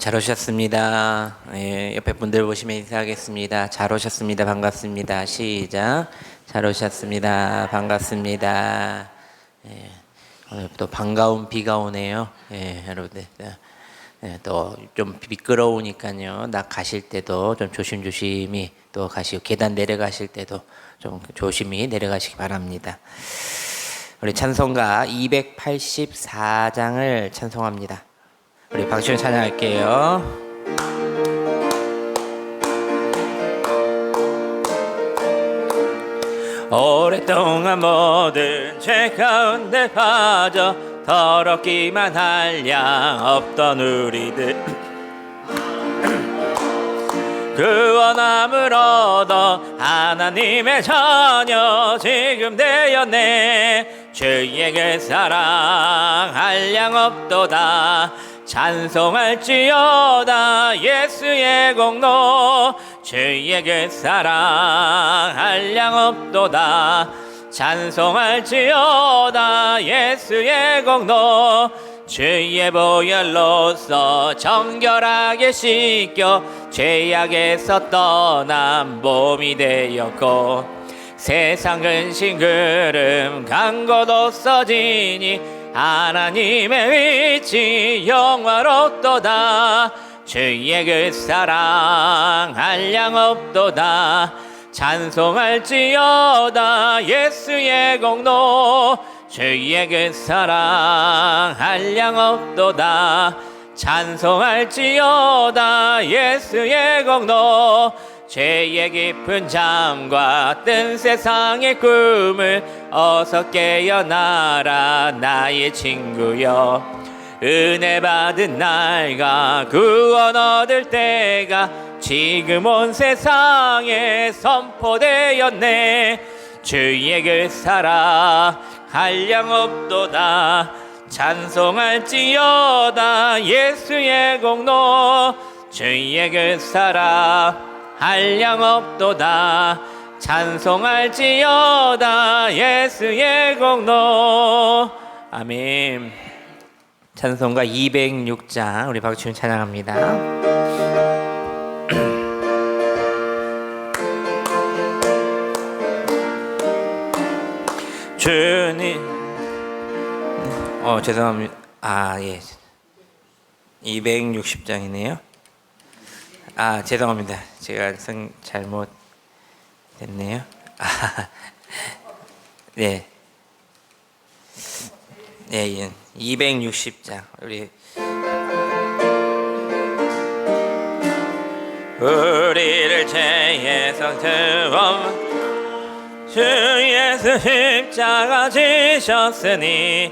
잘 오셨습니다. 예, 옆에 분들 보시면 인사하겠습니다. 잘 오셨습니다. 반갑습니다. 시작. 잘 오셨습니다. 반갑습니다. 예, 오늘 또 반가운 비가 오네요. 예, 여러분들. 예, 또 좀 미끄러우니까요. 나 가실 때도 좀 조심조심히 또 가시고, 계단 내려가실 때도 좀 조심히 내려가시기 바랍니다. 우리 찬송가 284장을 찬송합니다. 우리 박수를 찬양할게요. 오랫동안 모든 죄 가운데 빠져 더럽기만 할 양 없던 우리들 구원함을 얻어 하나님의 자녀 지금 되었네. 주의 그 사랑 한량 없도다. 찬송할지어다 예수의 공로. 주의 그 사랑 한량 없도다. 찬송할지어다 예수의 공로. 주의 보혈로서 정결하게 씻겨 죄악에서 떠난 몸이 되었고, 세상 근심 그름 간곳 없어지니 하나님의 위치 영화롭도다. 주의 그 사랑 한량 없도다. 찬송할지어다 예수의 공로. 주의 그 사랑 한량 없도다. 찬송할지어다 예수의 공로. 죄의 깊은 잠과 뜬 세상의 꿈을 어서 깨어나라 나의 친구여. 은혜 받은 날과 구원 얻을 때가 지금 온 세상에 선포되었네. 주의 그 사랑 한량 없도다. 찬송할지어다 예수의 공로. 주의 그 사랑 한량 없도다. 찬송할지어다 예수의 공로. 아멘. 찬송가 206장 우리 박수님 찬양합니다. 주님, 죄송합니다. 예, 260장이네요. 죄송합니다. 제가 잘못 됐네요. 네. 네, 260장. 우리를 죄에서 구원 주 예수 십자가 지셨으니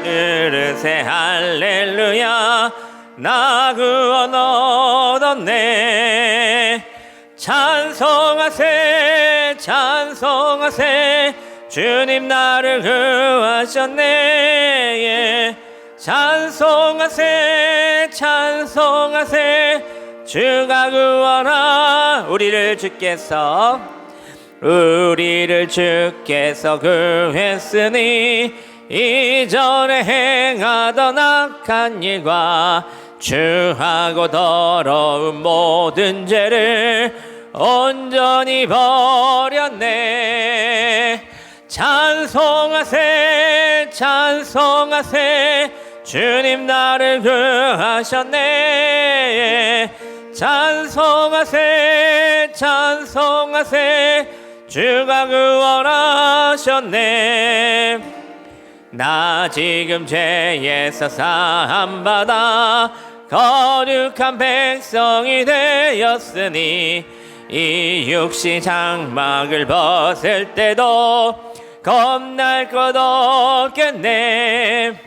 으르세 할렐루야 나 구원 얻었네. 찬송하세 찬송하세 주님 나를 구하셨네. 찬송하세 찬송하세 주가 구원하 우리를 주께서 구했으니 이전에 행하던 악한 일과 주하고 더러운 모든 죄를 온전히 버렸네. 찬송하세 찬송하세 주님 나를 구하셨네. 찬송하세 찬송하세 주가 구원하셨네. 나 지금 죄에서 사함받아 거룩한 백성이 되었으니 이 육신 장막을 벗을 때도 겁날 것 없겠네.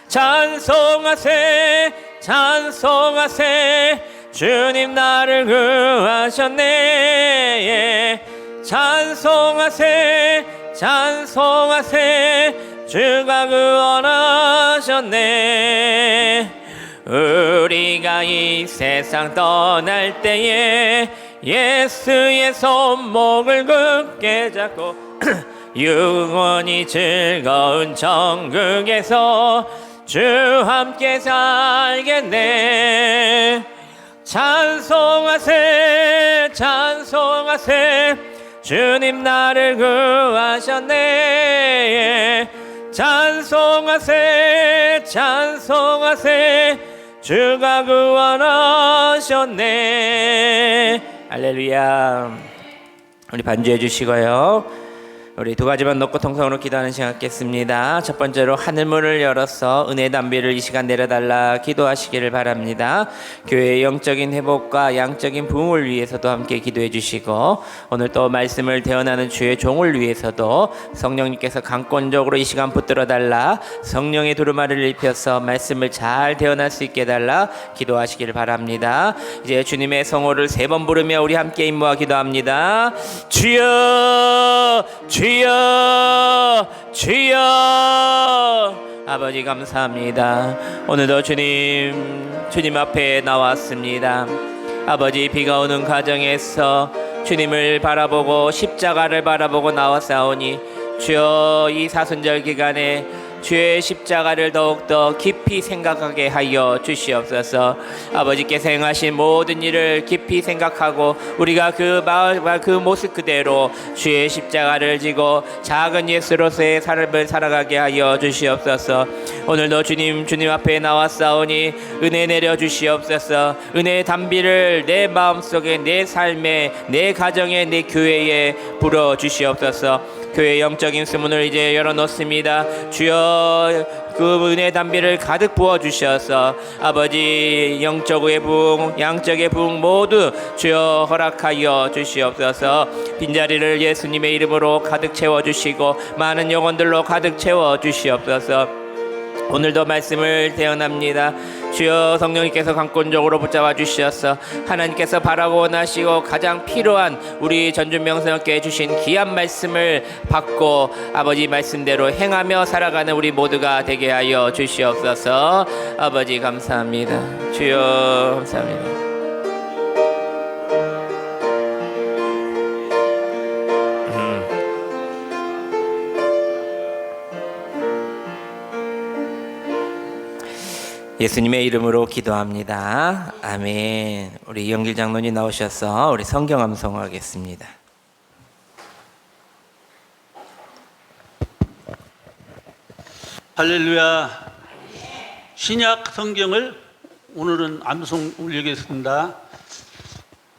찬송하세 찬송하세 주님 나를 구하셨네. 찬송하세 찬송하세 주가 구원하셨네. 우리가 이 세상 떠날 때에 예수의 손목을 굳게 잡고 영원히 즐거운 천국에서 주 함께 살겠네. 찬송하세 찬송하세 주님 나를 구하셨네. 찬송하세 찬송하세 주가 구원하셨네. 할렐루야. 우리 반주해 주시고요. 우리 두 가지만 놓고 통성으로 기도하는 시간 갖겠습니다. 첫 번째로 하늘문을 열어서 은혜 담비를 이 시간 내려달라 기도하시기를 바랍니다. 교회의 영적인 회복과 양적인 부흥을 위해서도 함께 기도해 주시고, 오늘 또 말씀을 대언하는 주의 종을 위해서도 성령님께서 강권적으로 이 시간 붙들어 달라, 성령의 두루마리를 입혀서 말씀을 잘 대언할 수 있게 달라 기도하시기를 바랍니다. 이제 주님의 성호를 3번 부르며 우리 함께 임모아 기도합니다. 주여 주여 주여. 아버지 감사합니다. 오늘도 주님 앞에 나왔습니다. 아버지, 비가 오는 가정에서 주님을 바라보고 십자가를 바라보고 나왔사오니 주여, 이 사순절 기간에 주의 십자가를 더욱더 깊이 생각하게 하여 주시옵소서. 아버지께서 행하신 모든 일을 깊이 생각하고 우리가 그 모습 그대로 주의 십자가를 지고 작은 예수로서의 삶을 살아가게 하여 주시옵소서. 오늘도 주님 앞에 나왔사오니 은혜 내려 주시옵소서. 은혜의 담비를 내 마음속에, 내 삶에, 내 가정에, 내 교회에 불어 주시옵소서. 교회 영적인 수문을 이제 열어놓습니다. 주여, 그 은혜 담비를 가득 부어주셔서 아버지, 영적의 부흥, 양적의 부흥 모두 주여 허락하여 주시옵소서. 빈자리를 예수님의 이름으로 가득 채워주시고 많은 영혼들로 가득 채워주시옵소서. 오늘도 말씀을 대언합니다. 주여, 성령님께서 강권적으로 붙잡아 주셔서 하나님께서 바라고 원하시고 가장 필요한 우리 전준명성께 주신 귀한 말씀을 받고 아버지 말씀대로 행하며 살아가는 우리 모두가 되게 하여 주시옵소서. 아버지 감사합니다. 주여 감사합니다. 예수님의 이름으로 기도합니다. 아멘. 우리 이영길 장로님 나오셔서 우리 성경 암송하겠습니다. 할렐루야. 신약 성경을 오늘은 암송 올리겠습니다.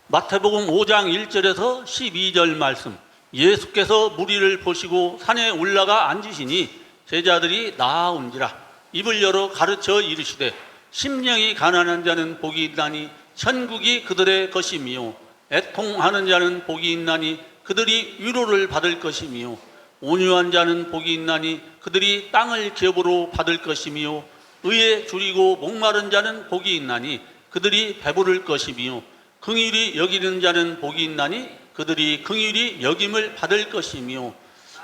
마태복음 5장 1절에서 12절 말씀. 예수께서 무리를 보시고 산에 올라가 앉으시니 제자들이 나아온지라. 입을 열어 가르쳐 이르시되 심령이 가난한 자는 복이 있나니 천국이 그들의 것이미요. 애통하는 자는 복이 있나니 그들이 위로를 받을 것이미요. 온유한 자는 복이 있나니 그들이 땅을 기업으로 받을 것이미요. 의에 줄이고 목마른 자는 복이 있나니 그들이 배부를 것이미요. 긍휼히 여기는 자는 복이 있나니 그들이 긍휼히 여김을 받을 것이미요.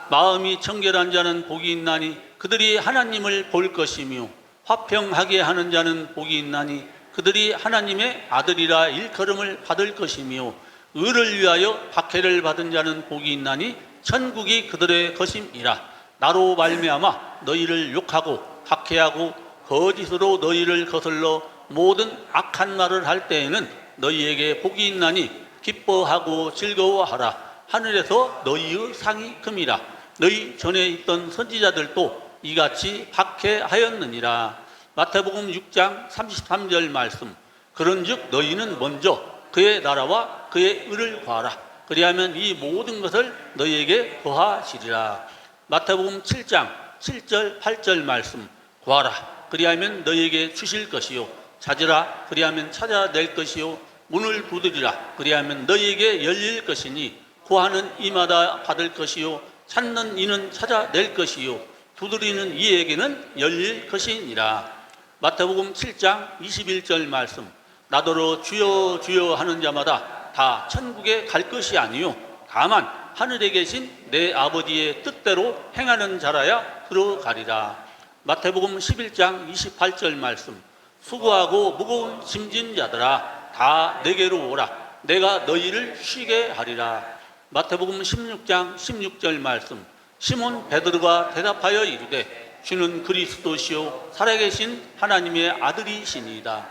마음이 청결한 자는 복이 있나니 그들이 하나님을 볼 것이며 화평하게 하는 자는 복이 있나니 그들이 하나님의 아들이라 일컬음을 받을 것이며 의를 위하여 박해를 받은 자는 복이 있나니 천국이 그들의 것임이라. 나로 말미암아 너희를 욕하고 박해하고 거짓으로 너희를 거슬러 모든 악한 말을 할 때에는 너희에게 복이 있나니 기뻐하고 즐거워하라. 하늘에서 너희의 상이 큼이라. 너희 전에 있던 선지자들도 이같이 박해하였느니라. 마태복음 6장 33절 말씀. 그런즉 너희는 먼저 그의 나라와 그의 의를 구하라. 그리하면 이 모든 것을 너희에게 더하시리라. 마태복음 7장 7절 8절 말씀. 구하라. 그리하면 너희에게 주실 것이요. 찾으라. 그리하면 찾아낼 것이요. 문을 두드리라. 그리하면 너희에게 열릴 것이니 구하는 이마다 받을 것이요. 찾는 이는 찾아낼 것이요. 두드리는 이에게는 열릴 것이니라. 마태복음 7장 21절 말씀. 나더러 주여 주여 하는 자마다 다 천국에 갈 것이 아니요 다만 하늘에 계신 내 아버지의 뜻대로 행하는 자라야 들어가리라. 마태복음 11장 28절 말씀. 수고하고 무거운 짐진 자들아 다 내게로 오라. 내가 너희를 쉬게 하리라. 마태복음 16장 16절 말씀. 시몬 베드로가 대답하여 이르되 주는 그리스도시요 살아계신 하나님의 아들이시니이다.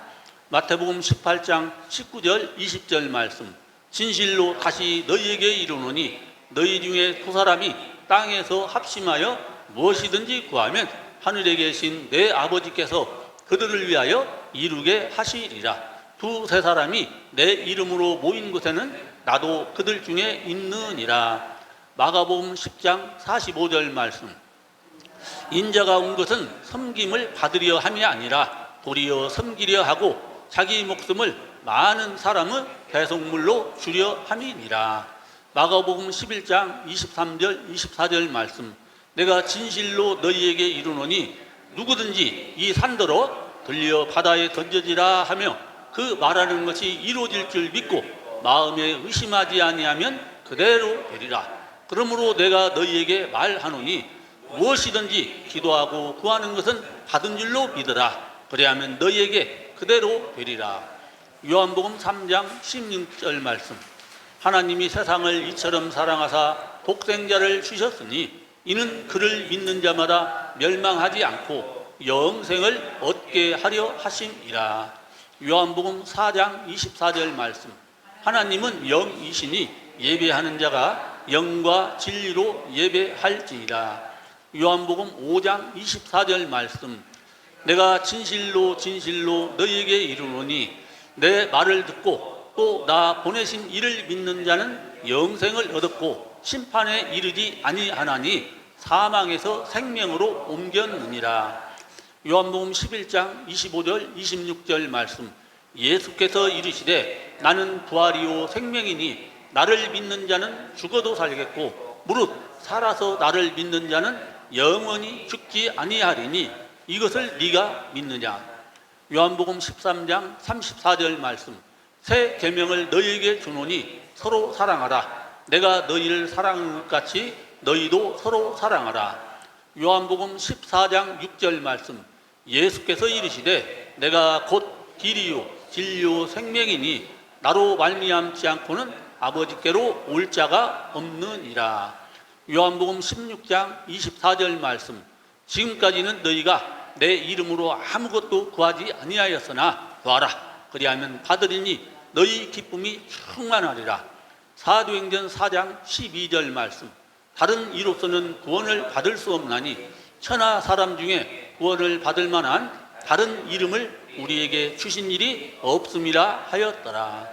마태복음 18장 19절 20절 말씀. 진실로 다시 너희에게 이르노니 너희 중에 두 사람이 땅에서 합심하여 무엇이든지 구하면 하늘에 계신 내 아버지께서 그들을 위하여 이루게 하시리라. 두세 사람이 내 이름으로 모인 곳에는 나도 그들 중에 있느니라. 마가복음 10장 45절 말씀. 인자가 온 것은 섬김을 받으려 함이 아니라 도리어 섬기려 하고 자기 목숨을 많은 사람의 대속물로 주려 함이니라. 마가복음 11장 23절 24절 말씀. 내가 진실로 너희에게 이르노니 누구든지 이 산더러 들려 바다에 던져지라 하며 그 말하는 것이 이루어질 줄 믿고 마음에 의심하지 아니하면 그대로 되리라. 그러므로 내가 너희에게 말하노니 무엇이든지 기도하고 구하는 것은 받은 줄로 믿으라. 그래야면 너희에게 그대로 되리라. 요한복음 3장 16절 말씀. 하나님이 세상을 이처럼 사랑하사 독생자를 주셨으니 이는 그를 믿는 자마다 멸망하지 않고 영생을 얻게 하려 하심이라. 요한복음 4장 24절 말씀. 하나님은 영이시니 예배하는 자가 영과 진리로 예배할지이다. 요한복음 5장 24절 말씀. 내가 진실로 진실로 너희에게 이르노니 내 말을 듣고 또 나 보내신 이를 믿는 자는 영생을 얻었고 심판에 이르지 아니하나니 사망에서 생명으로 옮겼느니라. 요한복음 11장 25절 26절 말씀. 예수께서 이르시되 나는 부활이요 생명이니 나를 믿는 자는 죽어도 살겠고 무릇 살아서 나를 믿는 자는 영원히 죽지 아니하리니 이것을 네가 믿느냐. 요한복음 13장 34절 말씀. 새 계명을 너희에게 주노니 서로 사랑하라. 내가 너희를 사랑한 것 같이 너희도 서로 사랑하라. 요한복음 14장 6절 말씀. 예수께서 이르시되 내가 곧 길이요 진리요 생명이니 나로 말미암지 않고는 아버지께로 올 자가 없느니라. 요한복음 16장 24절 말씀. 지금까지는 너희가 내 이름으로 아무것도 구하지 아니하였으나 구하라. 그리하면 받으리니 너희 기쁨이 충만하리라. 사도행전 4장 12절 말씀. 다른 이로서는 구원을 받을 수 없나니 천하 사람 중에 구원을 받을 만한 다른 이름을 우리에게 주신 일이 없음이라 하였더라.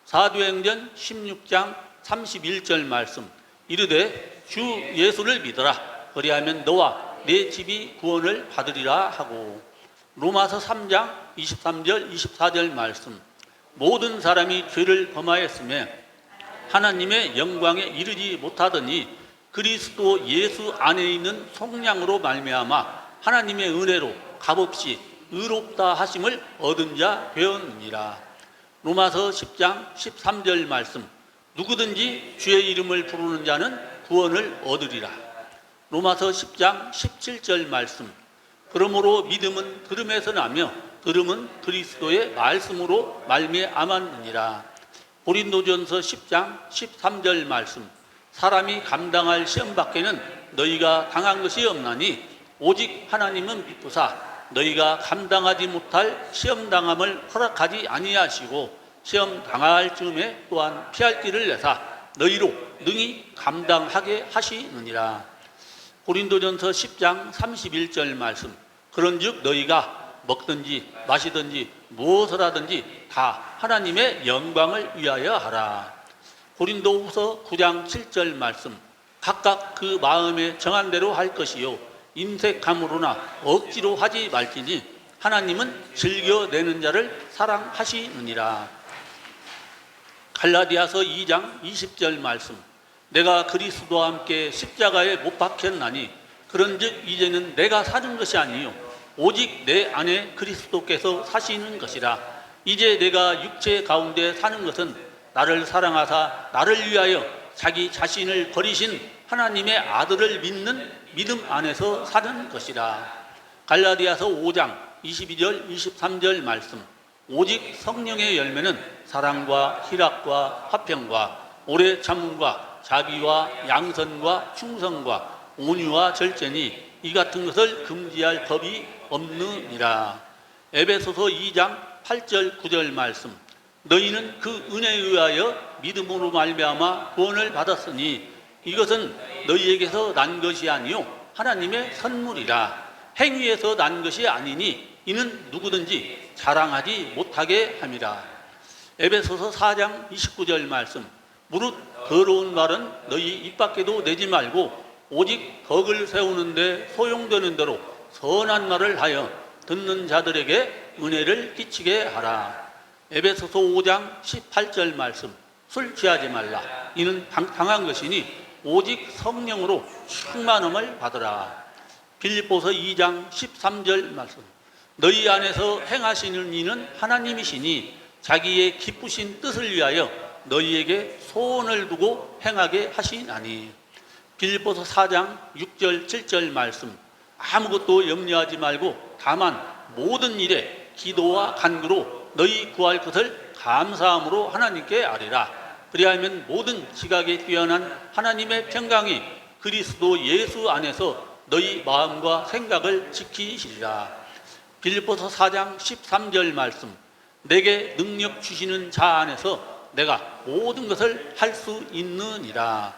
사도행전 16장 31절 말씀. 이르되 주 예수를 믿어라. 그리하면 너와 내 집이 구원을 받으리라 하고. 로마서 3장 23절 24절 말씀. 모든 사람이 죄를 범하였으며 하나님의 영광에 이르지 못하더니 그리스도 예수 안에 있는 속량으로 말미암아 하나님의 은혜로 값없이 의롭다 하심을 얻은 자 되었느니라. 로마서 10장 13절 말씀. 누구든지 주의 이름을 부르는 자는 구원을 얻으리라. 로마서 10장 17절 말씀. 그러므로 믿음은 들음에서 나며 들음은 그리스도의 말씀으로 말미암았느니라. 고린도전서 10장 13절 말씀. 사람이 감당할 시험 밖에는 너희가 당한 것이 없나니 오직 하나님은 믿으사 너희가 감당하지 못할 시험 당함을 허락하지 아니하시고 시험 당할 즈음에 또한 피할 길을 내사 너희로 능히 감당하게 하시느니라. 고린도전서 10장 31절 말씀. 그런즉 너희가 먹든지 마시든지 무엇을 하든지 다 하나님의 영광을 위하여 하라. 고린도후서 9장 7절 말씀. 각각 그 마음에 정한 대로 할 것이요 인색함으로나 억지로 하지 말지니 하나님은 즐겨내는 자를 사랑하시느니라. 갈라디아서 2장 20절 말씀. 내가 그리스도와 함께 십자가에 못 박혔나니 그런즉 이제는 내가 사는 것이 아니요 오직 내 안에 그리스도께서 사시는 것이라. 이제 내가 육체 가운데 사는 것은 나를 사랑하사 나를 위하여 자기 자신을 버리신 하나님의 아들을 믿는 믿음 안에서 사는 것이라. 갈라디아서 5장 22절 23절 말씀. 오직 성령의 열매는 사랑과 희락과 화평과 오래 참음과 자비와 양선과 충성과 온유와 절제니 이 같은 것을 금지할 법이 없느니라. 에베소서 2장 8절 9절 말씀. 너희는 그 은혜에 의하여 믿음으로 말미암아 구원을 받았으니 이것은 너희에게서 난 것이 아니요 하나님의 선물이라. 행위에서 난 것이 아니니 이는 누구든지 자랑하지 못하게 함이라. 에베소서 4장 29절 말씀. 무릇 더러운 말은 너희 입 밖에도 내지 말고 오직 덕을 세우는데 소용되는 대로 선한 말을 하여 듣는 자들에게 은혜를 끼치게 하라. 에베소서 5장 18절 말씀. 술 취하지 말라. 이는 당당한 것이니 오직 성령으로 충만함을 받으라. 빌립보서 2장 13절 말씀. 너희 안에서 행하시는 이는 하나님이시니 자기의 기쁘신 뜻을 위하여 너희에게 소원을 두고 행하게 하시나니. 빌립보서 4장 6절 7절 말씀. 아무것도 염려하지 말고 다만 모든 일에 기도와 간구로 너희 구할 것을 감사함으로 하나님께 아뢰라. 그리하면 모든 지각에 뛰어난 하나님의 평강이 그리스도 예수 안에서 너희 마음과 생각을 지키시리라. 빌립보서 4장 13절 말씀. 내게 능력 주시는 자 안에서 내가 모든 것을 할 수 있느니라.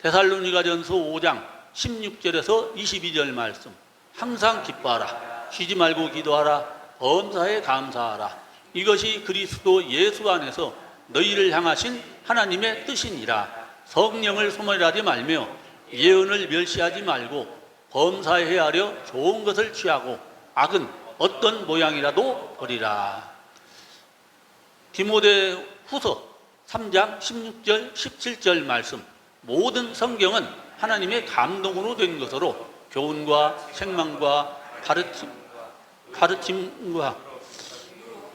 데살로니가전서 5장 16절에서 22절 말씀. 항상 기뻐하라. 쉬지 말고 기도하라. 범사에 감사하라. 이것이 그리스도 예수 안에서 너희를 향하신 하나님의 뜻이니라. 성령을 소멸하지 말며 예언을 멸시하지 말고 범사에 헤아려 좋은 것을 취하고 악은 어떤 모양이라도 버리라. 디모데후서 3장 16절 17절 말씀. 모든 성경은 하나님의 감동으로 된 것으로 교훈과 책망과 가르침과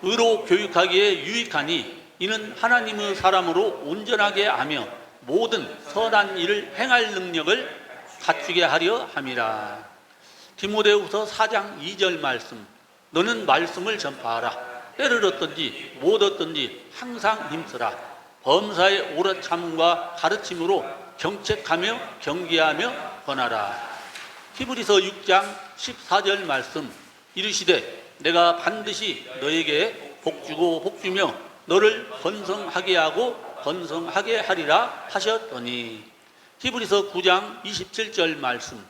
의로 교육하기에 유익하니 이는 하나님의 사람으로 온전하게 하며 모든 선한 일을 행할 능력을 갖추게 하려 함이라. 디모데후서 4장 2절 말씀. 너는 말씀을 전파하라. 때를 얻든지 못 얻든지 항상 힘쓰라. 범사의 오래 참음과 가르침으로 경책하며 경계하며 권하라. 히브리서 6장 14절 말씀. 이르시되 내가 반드시 너에게 복주고 복주며 너를 번성하게 하고 번성하게 하리라 하셨더니. 히브리서 9장 27절 말씀.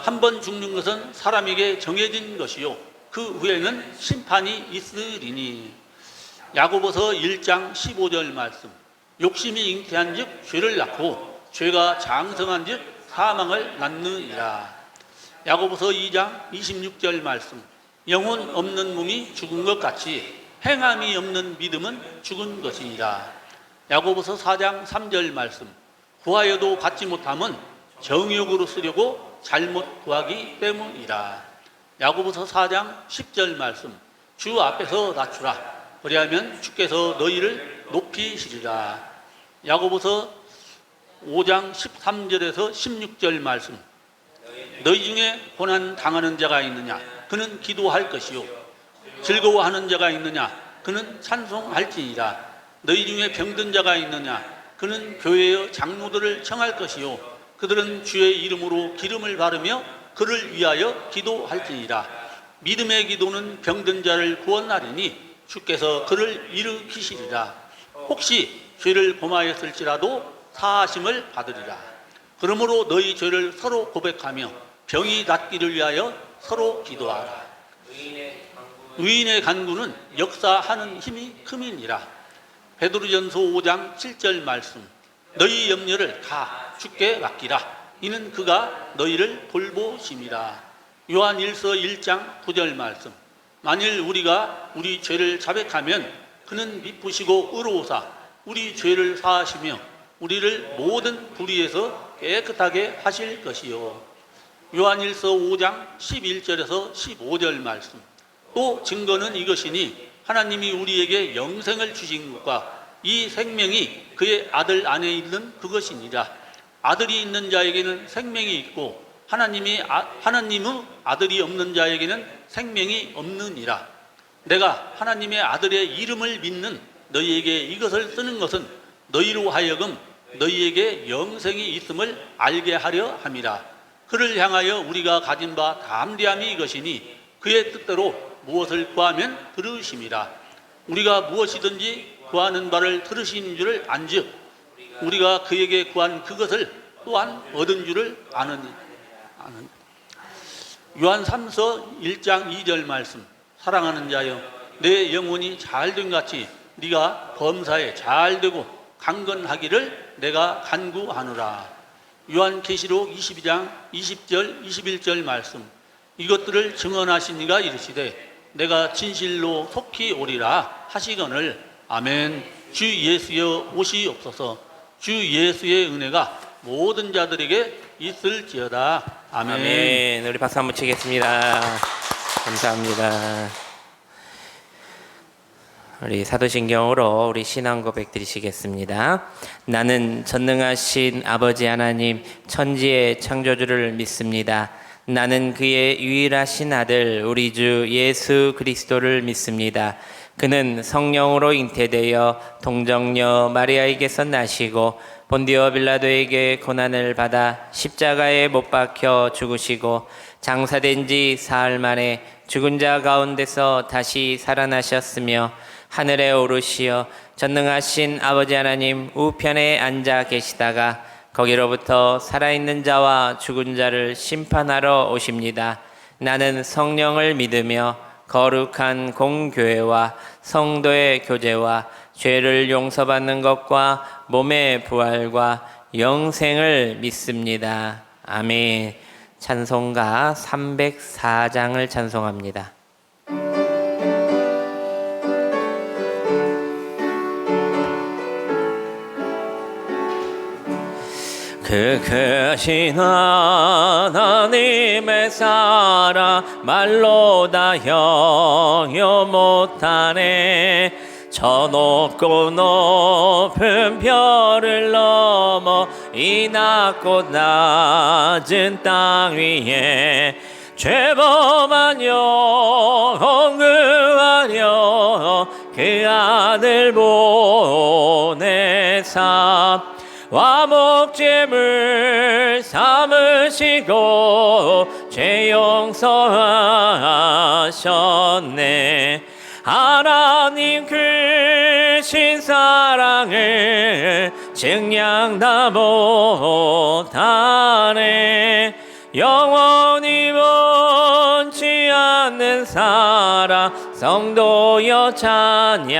한 번 죽는 것은 사람에게 정해진 것이요 그 후에는 심판이 있으리니. 야고보서 1장 15절 말씀. 욕심이 잉태한 즉 죄를 낳고 죄가 장성한 즉 사망을 낳느니라. 야고보서 2장 26절 말씀. 영혼 없는 몸이 죽은 것 같이 행함이 없는 믿음은 죽은 것이니라. 야고보서 4장 3절 말씀. 구하여도 받지 못함은 정욕으로 쓰려고 잘못 구하기 때문이라. 야고보서 4장 10절 말씀. 주 앞에서 낮추라. 그리하면 주께서 너희를 높이시리라. 야고보서 5장 13절에서 16절 말씀. 너희 중에 고난 당하는 자가 있느냐? 그는 기도할 것이요. 즐거워하는 자가 있느냐? 그는 찬송할지니라. 너희 중에 병든 자가 있느냐? 그는 교회의 장로들을 청할 것이요. 그들은 주의 이름으로 기름을 바르며 그를 위하여 기도할지니라. 믿음의 기도는 병든 자를 구원하리니 주께서 그를 일으키시리라. 혹시 죄를 범하였을지라도 사하심을 받으리라. 그러므로 너희 죄를 서로 고백하며 병이 낫기를 위하여 서로 기도하라. 의인의 간구는 역사하는 힘이 큼이니라. 베드로전서 5장 7절 말씀. 너희 염려를 다 주께 맡기라. 이는 그가 너희를 돌보심이라. 요한일서 1장 9절 말씀. 만일 우리가 우리 죄를 자백하면 그는 미쁘시고 의로우사 우리 죄를 사하시며 우리를 모든 불의에서 깨끗하게 하실 것이요. 요한일서 5장 11절에서 15절 말씀. 또 증거는 이것이니 하나님이 우리에게 영생을 주신 것과 이 생명이 그의 아들 안에 있는 그것이니라. 아들이 있는 자에게는 생명이 있고 하나님의 아들이 없는 자에게는 생명이 없느니라. 내가 하나님의 아들의 이름을 믿는 너희에게 이것을 쓰는 것은 너희로 하여금 너희에게 영생이 있음을 알게 하려 함이라. 그를 향하여 우리가 가진 바 담대함이 이것이니 그의 뜻대로 무엇을 구하면 들으심이라. 우리가 무엇이든지 구하는 바를 들으신 줄을 안즉 우리가 그에게 구한 그것을 또한 얻은 줄을 아는. 요한 3서 1장 2절 말씀. 사랑하는 자여, 내 영혼이 잘된 같이 네가 범사에 잘되고 강건하기를 내가 간구하노라. 요한계시록 22장 20절 21절 말씀. 이것들을 증언하신 이가 이르시되 내가 진실로 속히 오리라 하시거늘. 아멘. 주 예수여 오시옵소서. 주 예수의 은혜가 모든 자들에게 있을지어다. 아멘. 아멘. 우리 박수 한번 치겠습니다. 감사합니다. 우리 사도신경으로 우리 신앙 고백 드리시겠습니다. 나는 전능하신 아버지 하나님 천지의 창조주를 믿습니다. 나는 그의 유일하신 아들 우리 주 예수 그리스도를 믿습니다. 그는 성령으로 잉태되어 동정녀 마리아에게서 나시고 본디오 빌라도에게 고난을 받아 십자가에 못 박혀 죽으시고 장사된 지 사흘 만에 죽은 자 가운데서 다시 살아나셨으며 하늘에 오르시어 전능하신 아버지 하나님 우편에 앉아 계시다가 거기로부터 살아있는 자와 죽은 자를 심판하러 오십니다. 나는 성령을 믿으며 거룩한 공교회와 성도의 교제와 죄를 용서받는 것과 몸의 부활과 영생을 믿습니다. 아멘. 찬송가 304장을 찬송합니다. 그 크신 하나님의 사랑 말로 다 형용 못하네. 저 높고 높은 별을 넘어 이 낮고 낮은 땅 위에 죄범한 영혼 구하려 그 아들 보내사 화목제물 삼으시고 죄 용서하셨네. 하나님 크신 사랑을 증량 다 못하네. 영원히 원치 않는 사랑 성도여 찬양하세.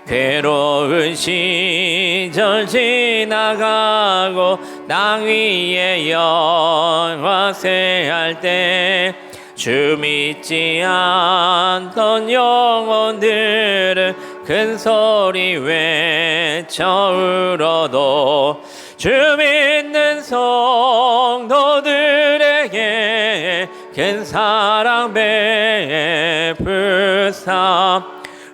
괴로운 시절 지나가고 땅 위에 영화세할 때 주 믿지 않던 영혼들은 큰 소리 외쳐 울어도 주 믿는 성도들에게 큰 사랑 베풀사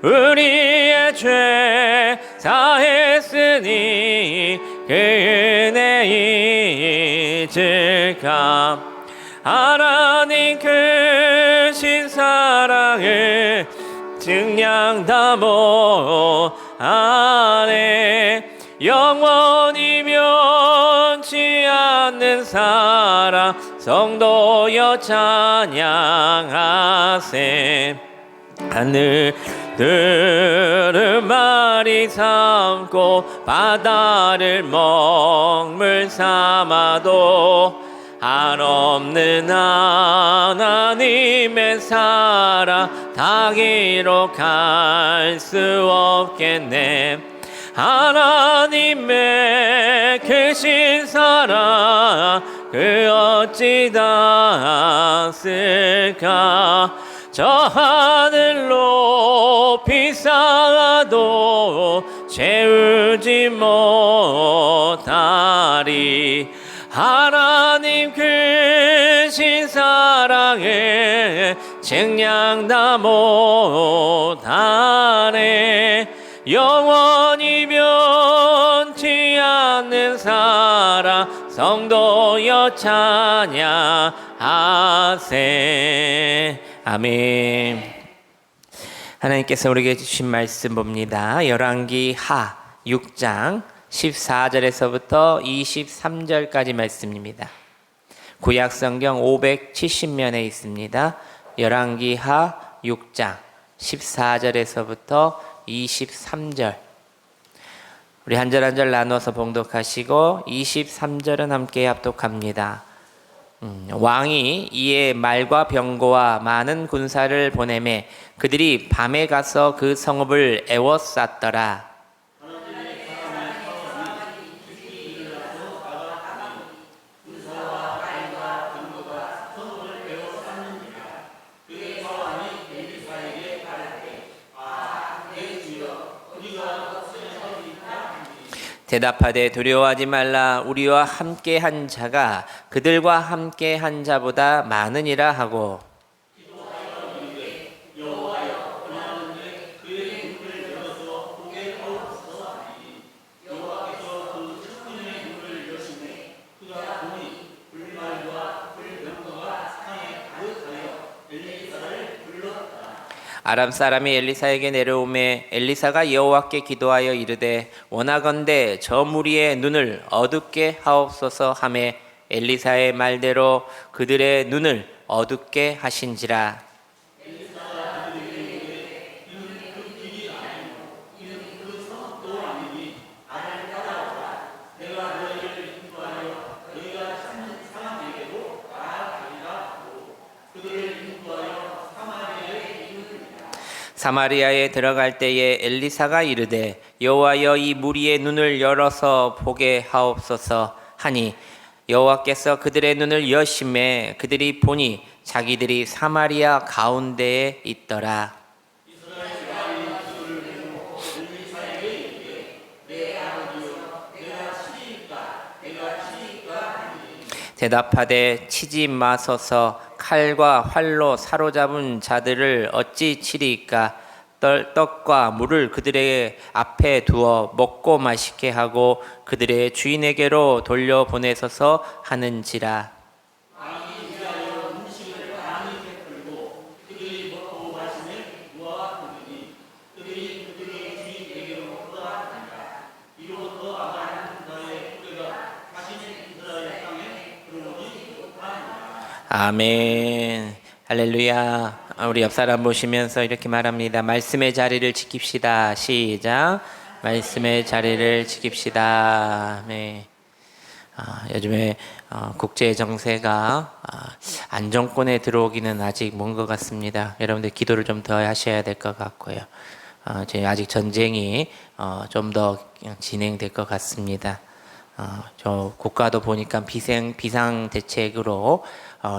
우리의 죄 사했으니 그 은혜 잊을까. 하나님 크신 사랑을 증량 다 못하네. 영원히 면치 않는 사랑 성도여 찬양하세. 하늘들은 말이 삼고 바다를 먹물 삼아도 한없는 하나님의 사랑 다 기록할 수 없겠네. 하나님의 크신 사랑 그 어찌 닿았을까. 저 하늘 높이 쌓아도 채우지 못하리. 하나님 크신 사랑을 증량 다 못하네. 영원히 변치 않는 사랑 성도여 찬양하세. 아멘. 하나님께서 우리에게 주신 말씀 봅니다. 열왕기 하 6장 14절에서부터 23절까지 말씀입니다. 구약 성경 570면에 있습니다. 열왕기하 6장 14절에서부터 23절. 우리 한 절 한 절 나눠서 봉독하시고 23절은 함께 합독합니다. 왕이 이에 말과 병거와 많은 군사를 보내매 그들이 밤에 가서 그 성읍을 에워쌌더라. 대답하되 두려워하지 말라. 우리와 함께 한 자가 그들과 함께 한 자보다 많으니라 하고 아람 사람이 엘리사에게 내려오매 엘리사가 여호와께 기도하여 이르되 원하건대 저 무리의 눈을 어둡게 하옵소서 하매 엘리사의 말대로 그들의 눈을 어둡게 하신지라. 사마리아에 들어갈 때에 엘리사가 이르되 여호와여 이 무리의 눈을 열어서 보게 하옵소서 하니 여호와께서 그들의 눈을 여심해 그들이 보니 자기들이 사마리아 가운데에 있더라. 대답하되 치지 마소서. 칼과 활로 사로잡은 자들을 어찌 치리이까. 떡과 물을 그들의 앞에 두어 먹고 마시게 하고 그들의 주인에게로 돌려보내소서 하는지라. 아멘. 할렐루야. 우리 옆 사람 보시면서 이렇게 말합니다. 말씀의 자리를 지킵시다. 시작. 말씀의 자리를 지킵시다. 네. 요즘에 국제 정세가 안정권에 들어오기는 아직 먼 것 같습니다. 여러분들 기도를 좀 더 하셔야 될 것 같고요. 저희 아직 전쟁이 좀 더 진행될 것 같습니다. 저 국가도 보니까 비상 대책으로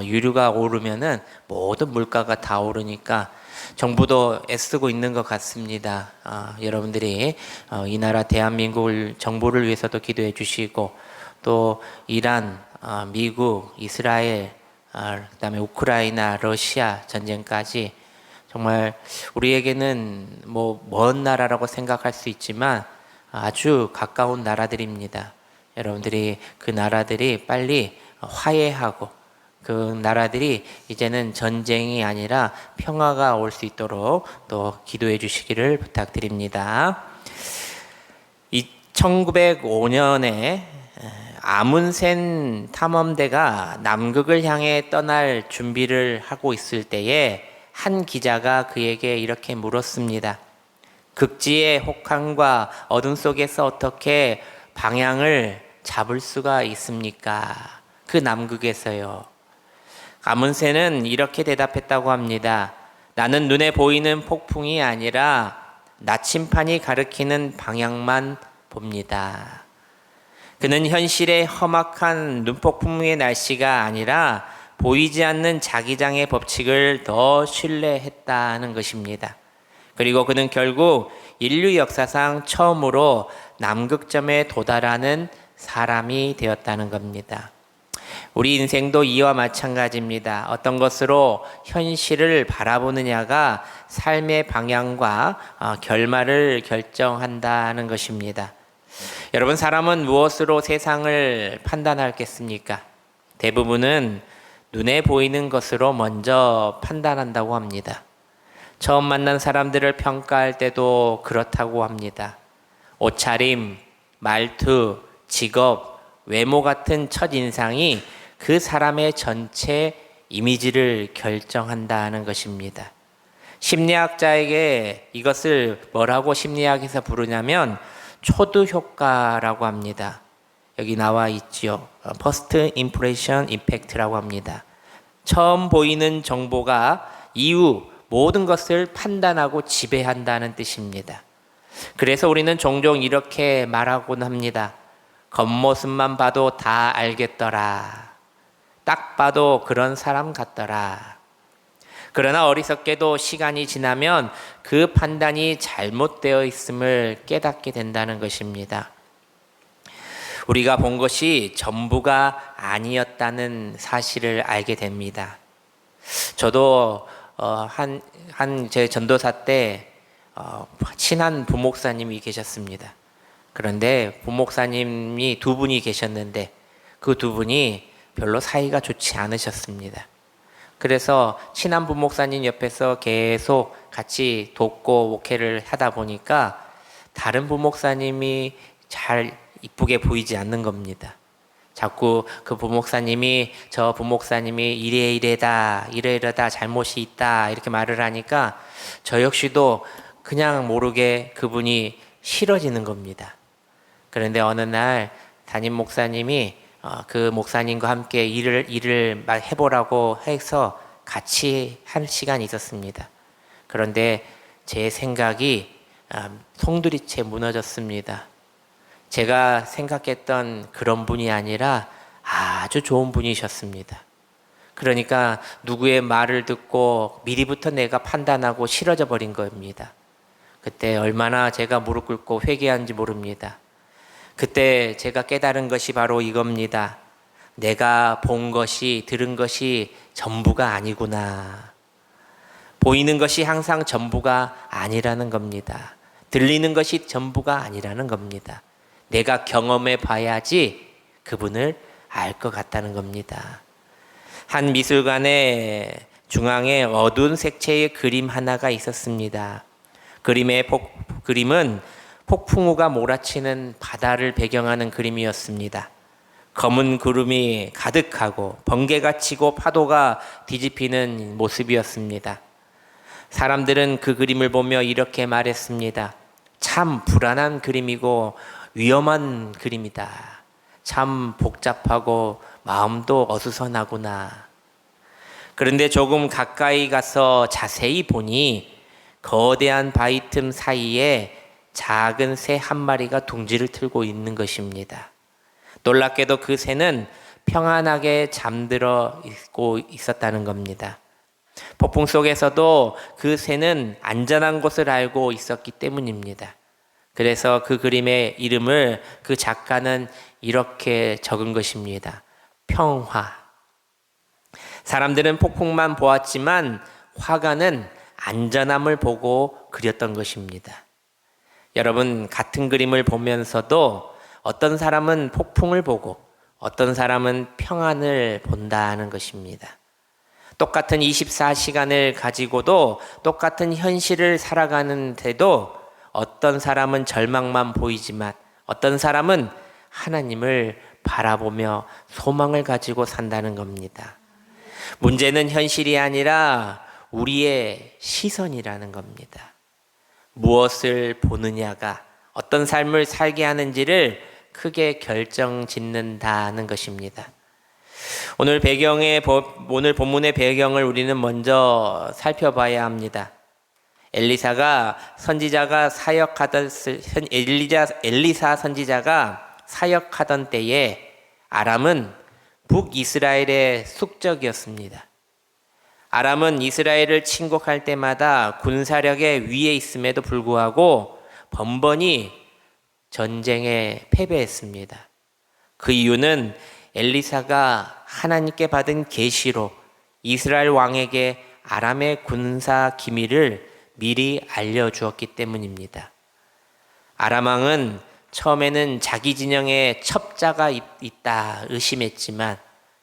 유류가 오르면은 모든 물가가 다 오르니까 정부도 애쓰고 있는 것 같습니다. 여러분들이 이 나라 대한민국 정부를 위해서도 기도해 주시고 또 이란, 미국, 이스라엘, 그다음에 우크라이나, 러시아 전쟁까지 정말 우리에게는 뭐 먼 나라라고 생각할 수 있지만 아주 가까운 나라들입니다. 여러분들이 그 나라들이 빨리 화해하고 그 나라들이 이제는 전쟁이 아니라 평화가 올 수 있도록 또 기도해 주시기를 부탁드립니다. 1905년에 아문센 탐험대가 남극을 향해 떠날 준비를 하고 있을 때에 한 기자가 그에게 이렇게 물었습니다. 극지의 혹한과 어둠 속에서 어떻게 방향을 잡을 수가 있습니까? 그 남극에서요. 아문센은 이렇게 대답했다고 합니다. 나는 눈에 보이는 폭풍이 아니라 나침판이 가리키는 방향만 봅니다. 그는 현실의 험악한 눈폭풍의 날씨가 아니라 보이지 않는 자기장의 법칙을 더 신뢰했다는 것입니다. 그리고 그는 결국 인류 역사상 처음으로 남극점에 도달하는 사람이 되었다는 겁니다. 우리 인생도 이와 마찬가지입니다. 어떤 것으로 현실을 바라보느냐가 삶의 방향과 결말을 결정한다는 것입니다. 여러분, 사람은 무엇으로 세상을 판단하겠습니까? 대부분은 눈에 보이는 것으로 먼저 판단한다고 합니다. 처음 만난 사람들을 평가할 때도 그렇다고 합니다. 옷차림, 말투, 직업, 외모 같은 첫인상이 그 사람의 전체 이미지를 결정한다는 것입니다. 심리학자에게 이것을 뭐라고 심리학에서 부르냐면 초두 효과라고 합니다. 여기 나와 있지요. First Impression Effect라고 합니다. 처음 보이는 정보가 이후 모든 것을 판단하고 지배한다는 뜻입니다. 그래서 우리는 종종 이렇게 말하곤 합니다. 겉모습만 봐도 다 알겠더라. 딱 봐도 그런 사람 같더라. 그러나 어리석게도 시간이 지나면 그 판단이 잘못되어 있음을 깨닫게 된다는 것입니다. 우리가 본 것이 전부가 아니었다는 사실을 알게 됩니다. 저도 제 전도사 때 친한 부목사님이 계셨습니다. 그런데 부목사님이 두 분이 계셨는데 그 두 분이 별로 사이가 좋지 않으셨습니다. 그래서 친한 부목사님 옆에서 계속 같이 돕고 목회를 하다 보니까 다른 부목사님이 잘 이쁘게 보이지 않는 겁니다. 자꾸 그 부목사님이 저 부목사님이 이래이래다 잘못이 있다 이렇게 말을 하니까 저 역시도 그냥 모르게 그분이 싫어지는 겁니다. 그런데 어느 날 담임 목사님이 그 목사님과 함께 일을 해보라고 해서 같이 한 시간이 있었습니다. 그런데 제 생각이 송두리째 무너졌습니다. 제가 생각했던 그런 분이 아니라 아주 좋은 분이셨습니다. 그러니까 누구의 말을 듣고 미리부터 내가 판단하고 싫어져 버린 겁니다. 그때 얼마나 제가 무릎 꿇고 회개한지 모릅니다. 그때 제가 깨달은 것이 바로 이겁니다. 내가 본 것이, 들은 것이 전부가 아니구나. 보이는 것이 항상 전부가 아니라는 겁니다. 들리는 것이 전부가 아니라는 겁니다. 내가 경험해 봐야지 그분을 알 것 같다는 겁니다. 한 미술관의 중앙에 어두운 색채의 그림 하나가 있었습니다. 그림은 폭풍우가 몰아치는 바다를 배경하는 그림이었습니다. 검은 구름이 가득하고 번개가 치고 파도가 뒤집히는 모습이었습니다. 사람들은 그 그림을 보며 이렇게 말했습니다. 참 불안한 그림이고 위험한 그림이다. 참 복잡하고 마음도 어수선하구나. 그런데 조금 가까이 가서 자세히 보니 거대한 바위 틈 사이에 작은 새 한 마리가 둥지를 틀고 있는 것입니다. 놀랍게도 그 새는 평안하게 잠들어 있고 있었다는 겁니다. 폭풍 속에서도 그 새는 안전한 곳을 알고 있었기 때문입니다. 그래서 그 그림의 이름을 그 작가는 이렇게 적은 것입니다. 평화. 사람들은 폭풍만 보았지만 화가는 안전함을 보고 그렸던 것입니다. 여러분, 같은 그림을 보면서도 어떤 사람은 폭풍을 보고 어떤 사람은 평안을 본다는 것입니다. 똑같은 24시간을 가지고도 똑같은 현실을 살아가는데도 어떤 사람은 절망만 보이지만 어떤 사람은 하나님을 바라보며 소망을 가지고 산다는 겁니다. 문제는 현실이 아니라 우리의 시선이라는 겁니다. 무엇을 보느냐가 어떤 삶을 살게 하는지를 크게 결정짓는다는 것입니다. 오늘 본문의 배경을 우리는 먼저 살펴봐야 합니다. 엘리사 선지자가 사역하던 때에 아람은 북이스라엘의 숙적이었습니다. 아람은 이스라엘을 침공할 때마다 군사력의 위에 있음에도 불구하고 번번이 전쟁에 패배했습니다. 그 이유는 엘리사가 하나님께 받은 계시로 이스라엘 왕에게 아람의 군사 기밀을 미리 알려주었기 때문입니다. 아람 왕은 처음에는 자기 진영에 첩자가 있다 의심했지만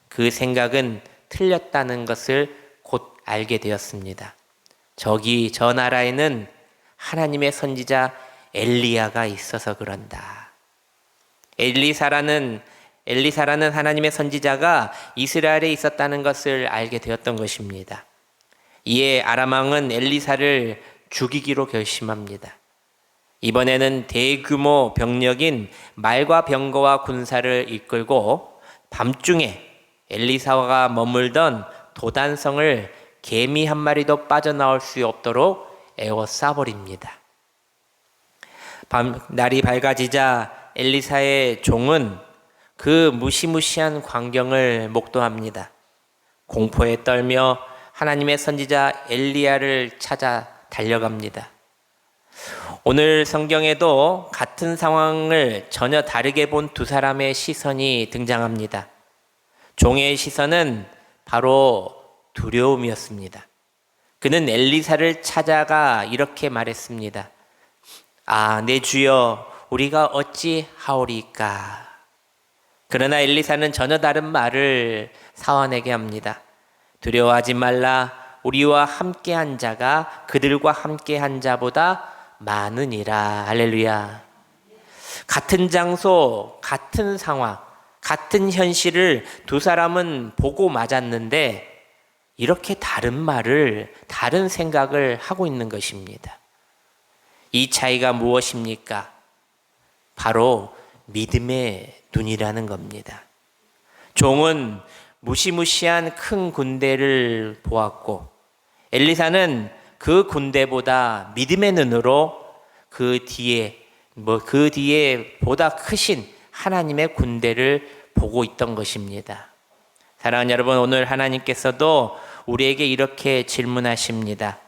그 생각은 틀렸다는 것을 곧 알게 되었습니다. 저 나라에는 하나님의 선지자 엘리야가 있어서 그런다. 엘리사라는 하나님의 선지자가 이스라엘에 있었다는 것을 알게 되었던 것입니다. 이에 아람 왕은 엘리사를 죽이기로 결심합니다. 이번에는 대규모 병력인 말과 병거와 군사를 이끌고 밤중에 엘리사가 머물던 도단성을 개미 한 마리도 빠져나올 수 없도록 에워싸버립니다. 날이 밝아지자 엘리사의 종은 그 무시무시한 광경을 목도합니다. 공포에 떨며 하나님의 선지자 엘리야를 찾아 달려갑니다. 오늘 성경에도 같은 상황을 전혀 다르게 본 두 사람의 시선이 등장합니다. 종의 시선은 바로 두려움이었습니다. 그는 엘리사를 찾아가 이렇게 말했습니다. 아, 내 주여, 우리가 어찌 하오리까? 그러나 엘리사는 전혀 다른 말을 사환에게 합니다. 두려워하지 말라. 우리와 함께한 자가 그들과 함께한 자보다 많으니라. 할렐루야. 같은 장소, 같은 상황, 같은 현실을 두 사람은 보고 맞았는데 이렇게 다른 말을, 다른 생각을 하고 있는 것입니다. 이 차이가 무엇입니까? 바로 믿음의 눈이라는 겁니다. 종은 무시무시한 큰 군대를 보았고 엘리사는 그 군대보다 믿음의 눈으로 그 뒤에 보다 크신 하나님의 군대를 보고 있던 것입니다. 사랑하는 여러분, 오늘 하나님께서도 우리에게 이렇게 질문하십니다.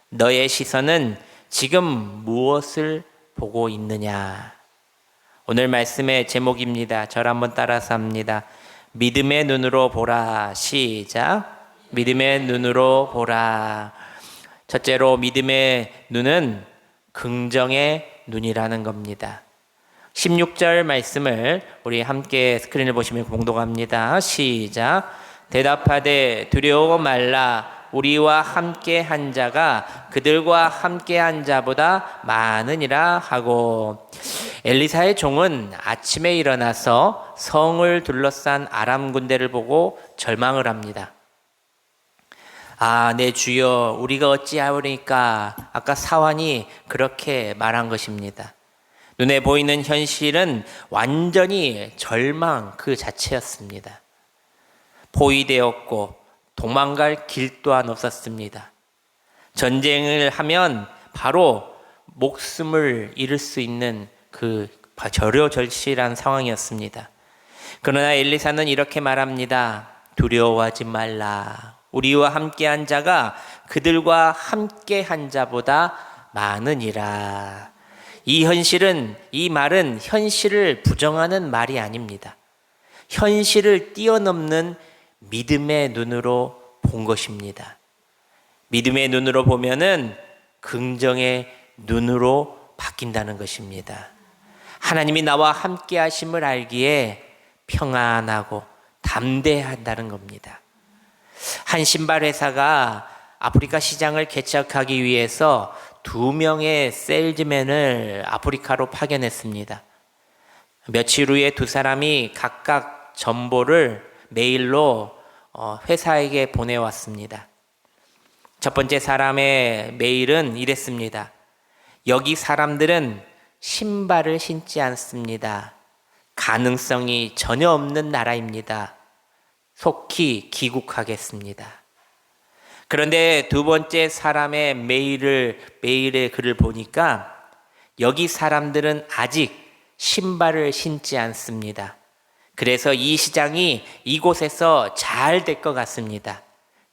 너의 시선은 지금 무엇을 보고 있느냐? 오늘 말씀의 제목입니다. 저를 한번 따라서 합니다. 믿음의 눈으로 보라. 시작. 믿음의 눈으로 보라. 첫째로 믿음의 눈은 긍정의 눈이라는 겁니다. 16절 말씀을 우리 함께 스크린을 보시면 공독합니다. 시작. 대답하되 두려워 말라. 우리와 함께 한 자가 그들과 함께 한 자보다 많으니라 하고, 엘리사의 종은 아침에 일어나서 성을 둘러싼 아람 군대를 보고 절망을 합니다. 아, 내 주여, 우리가 어찌하오리까? 아까 사환이 그렇게 말한 것입니다. 눈에 보이는 현실은 완전히 절망 그 자체였습니다. 포위되었고 도망갈 길 또한 없었습니다. 전쟁을 하면 바로 목숨을 잃을 수 있는 그 절효절실한 상황이었습니다. 그러나 엘리사는 이렇게 말합니다. 두려워하지 말라. 우리와 함께한 자가 그들과 함께한 자보다 많으니라. 이 말은 현실을 부정하는 말이 아닙니다. 현실을 뛰어넘는 믿음의 눈으로 본 것입니다. 믿음의 눈으로 보면은 긍정의 눈으로 바뀐다는 것입니다. 하나님이 나와 함께 하심을 알기에 평안하고 담대한다는 겁니다. 한 신발 회사가 아프리카 시장을 개척하기 위해서 2명의 세일즈맨을 아프리카로 파견했습니다. 며칠 후에 두 사람이 각각 정보를 메일로 회사에게 보내왔습니다. 첫 번째 사람의 메일은 이랬습니다. 여기 사람들은 신발을 신지 않습니다. 가능성이 전혀 없는 나라입니다. 속히 귀국하겠습니다. 그런데 두 번째 사람의 메일의 글을 보니까 여기 사람들은 아직 신발을 신지 않습니다. 그래서 이 시장이 이곳에서 잘 될 것 같습니다.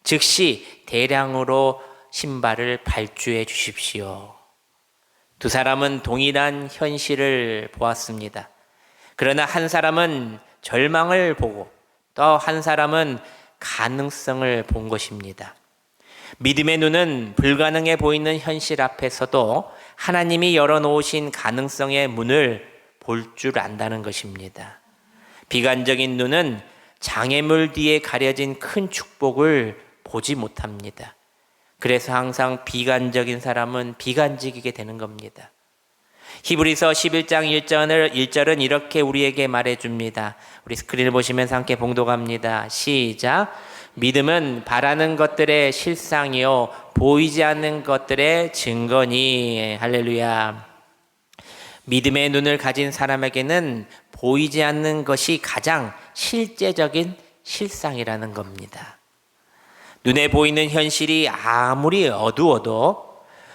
즉시 대량으로 신발을 발주해 주십시오. 두 사람은 동일한 현실을 보았습니다. 그러나 한 사람은 절망을 보고 또 한 사람은 가능성을 본 것입니다. 믿음의 눈은 불가능해 보이는 현실 앞에서도 하나님이 열어놓으신 가능성의 문을 볼 줄 안다는 것입니다. 비관적인 눈은 장애물 뒤에 가려진 큰 축복을 보지 못합니다. 그래서 항상 비관적인 사람은 비관적이게 되는 겁니다. 히브리서 11장 1절은 이렇게 우리에게 말해줍니다. 우리 스크린을 보시면서 함께 봉독합니다. 시작. 믿음은 바라는 것들의 실상이요 보이지 않는 것들의 증거니. 할렐루야. 믿음의 눈을 가진 사람에게는 보이지 않는 것이 가장 실제적인 실상이라는 겁니다. 눈에 보이는 현실이 아무리 어두워도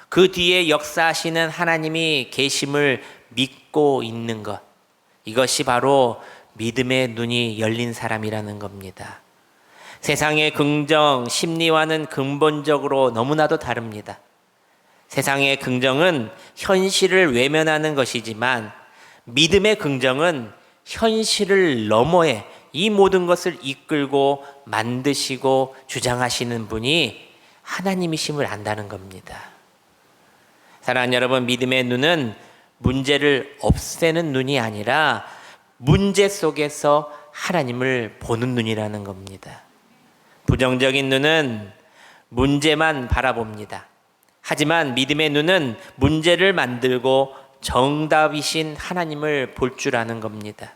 그 뒤에 역사하시는 하나님이 계심을 믿고 있는 것, 이것이 바로 믿음의 눈이 열린 사람이라는 겁니다. 세상의 긍정, 심리와는 근본적으로 너무나도 다릅니다. 세상의 긍정은 현실을 외면하는 것이지만 믿음의 긍정은 현실을 너머에 이 모든 것을 이끌고 만드시고 주장하시는 분이 하나님이심을 안다는 겁니다. 사랑하는 여러분, 믿음의 눈은 문제를 없애는 눈이 아니라 문제 속에서 하나님을 보는 눈이라는 겁니다. 부정적인 눈은 문제만 바라봅니다. 하지만 믿음의 눈은 문제를 만들고 정답이신 하나님을 볼 줄 아는 겁니다.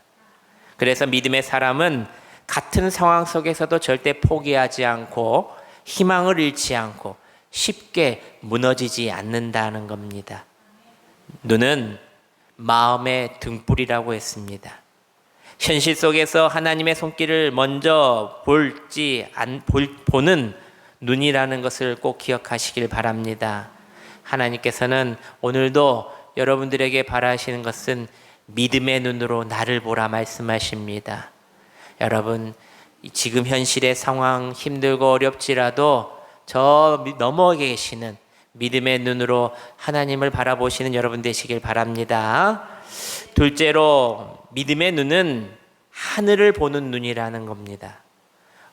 그래서 믿음의 사람은 같은 상황 속에서도 절대 포기하지 않고 희망을 잃지 않고 쉽게 무너지지 않는다는 겁니다. 눈은 마음의 등불이라고 했습니다. 현실 속에서 하나님의 손길을 먼저 보는 눈이라는 것을 꼭 기억하시길 바랍니다. 하나님께서는 오늘도 여러분들에게 바라시는 것은 믿음의 눈으로 나를 보라 말씀하십니다. 여러분, 지금 현실의 상황 힘들고 어렵지라도 저 너머에 계시는 믿음의 눈으로 하나님을 바라보시는 여러분 되시길 바랍니다. 둘째로 믿음의 눈은 하늘을 보는 눈이라는 겁니다.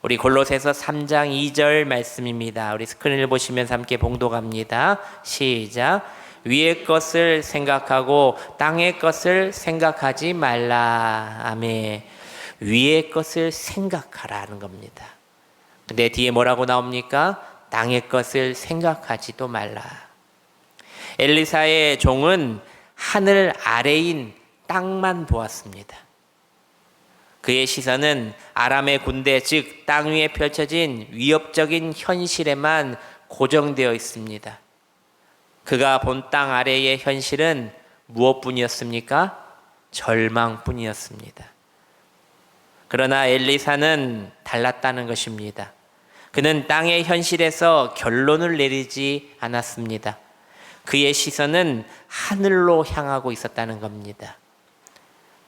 우리 골로새서 3장 2절 말씀입니다. 우리 스크린을 보시면서 함께 봉독합니다. 시작. 위의 것을 생각하고 땅의 것을 생각하지 말라. 아멘. 위의 것을 생각하라는 겁니다. 근데 뒤에 뭐라고 나옵니까? 땅의 것을 생각하지도 말라. 엘리사의 종은 하늘 아래인 땅만 보았습니다. 그의 시선은 아람의 군대, 즉 땅 위에 펼쳐진 위협적인 현실에만 고정되어 있습니다. 그가 본 땅 아래의 현실은 무엇뿐이었습니까? 절망뿐이었습니다. 그러나 엘리사는 달랐다는 것입니다. 그는 땅의 현실에서 결론을 내리지 않았습니다. 그의 시선은 하늘로 향하고 있었다는 겁니다.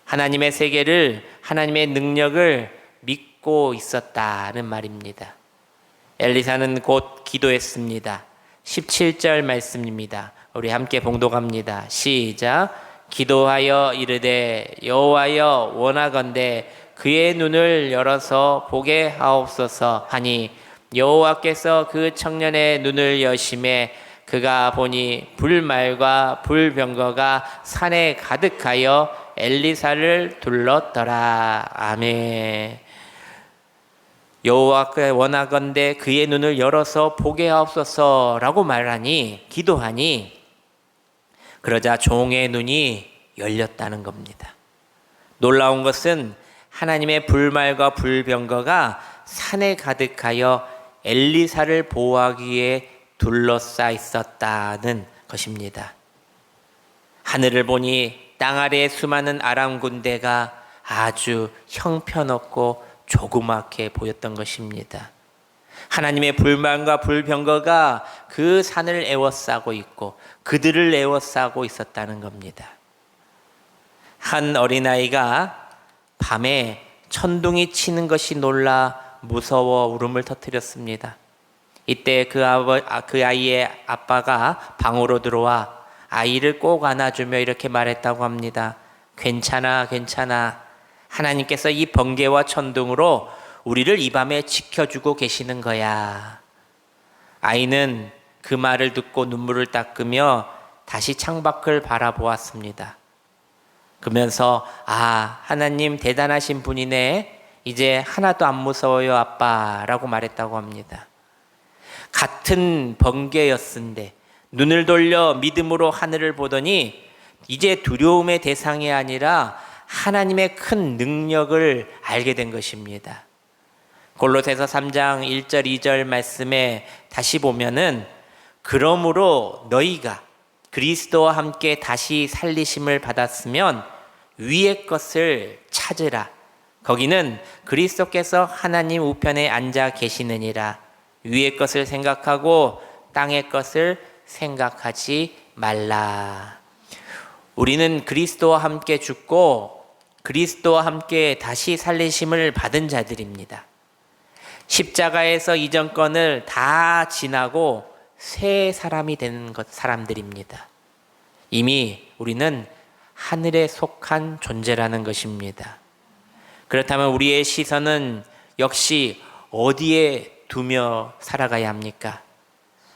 하나님의 세계를, 하나님의 능력을 믿고 있었다는 말입니다. 엘리사는 곧 기도했습니다. 17절 말씀입니다. 우리 함께 봉독합니다. 시작. 기도하여 이르되 여호와여 원하건대 그의 눈을 열어서 보게 하옵소서 하니 여호와께서 그 청년의 눈을 여심해 그가 보니 불말과 불병거가 산에 가득하여 엘리사를 둘렀더라. 아멘. 여호와께 원하건대 그의 눈을 열어서 보게 하옵소서라고 말하니, 기도하니, 그러자 종의 눈이 열렸다는 겁니다. 놀라운 것은 하나님의 불말과 불병거가 산에 가득하여 엘리사를 보호하기 위해 둘러싸 있었다는 것입니다. 하늘을 보니 땅 아래에 수많은 아람 군대가 아주 형편없고 조그맣게 보였던 것입니다. 하나님의 불만과 불병거가 그 산을 에워싸고 있고 그들을 에워싸고 있었다는 겁니다. 한 어린아이가 밤에 천둥이 치는 것이 놀라 무서워 울음을 터뜨렸습니다. 이때 그 아이의 아빠가 방으로 들어와 아이를 꼭 안아주며 이렇게 말했다고 합니다. 괜찮아, 괜찮아. 하나님께서 이 번개와 천둥으로 우리를 이 밤에 지켜주고 계시는 거야. 아이는 그 말을 듣고 눈물을 닦으며 다시 창밖을 바라보았습니다. 그러면서 하나님 대단하신 분이네. 이제 하나도 안 무서워요 아빠라고 말했다고 합니다. 같은 번개였는데 눈을 돌려 믿음으로 하늘을 보더니 이제 두려움의 대상이 아니라 하나님의 큰 능력을 알게 된 것입니다. 골로새서 3장 1절 2절 말씀에 다시 보면은 그러므로 너희가 그리스도와 함께 다시 살리심을 받았으면 위의 것을 찾으라. 거기는 그리스도께서 하나님 우편에 앉아 계시느니라. 위의 것을 생각하고 땅의 것을 생각하지 말라. 우리는 그리스도와 함께 죽고 그리스도와 함께 다시 살리심을 받은 자들입니다. 십자가에서 이전 건을 다 지나고 새 사람이 된 사람들입니다. 이미 우리는 하늘에 속한 존재라는 것입니다. 그렇다면 우리의 시선은 역시 어디에 두며 살아가야 합니까?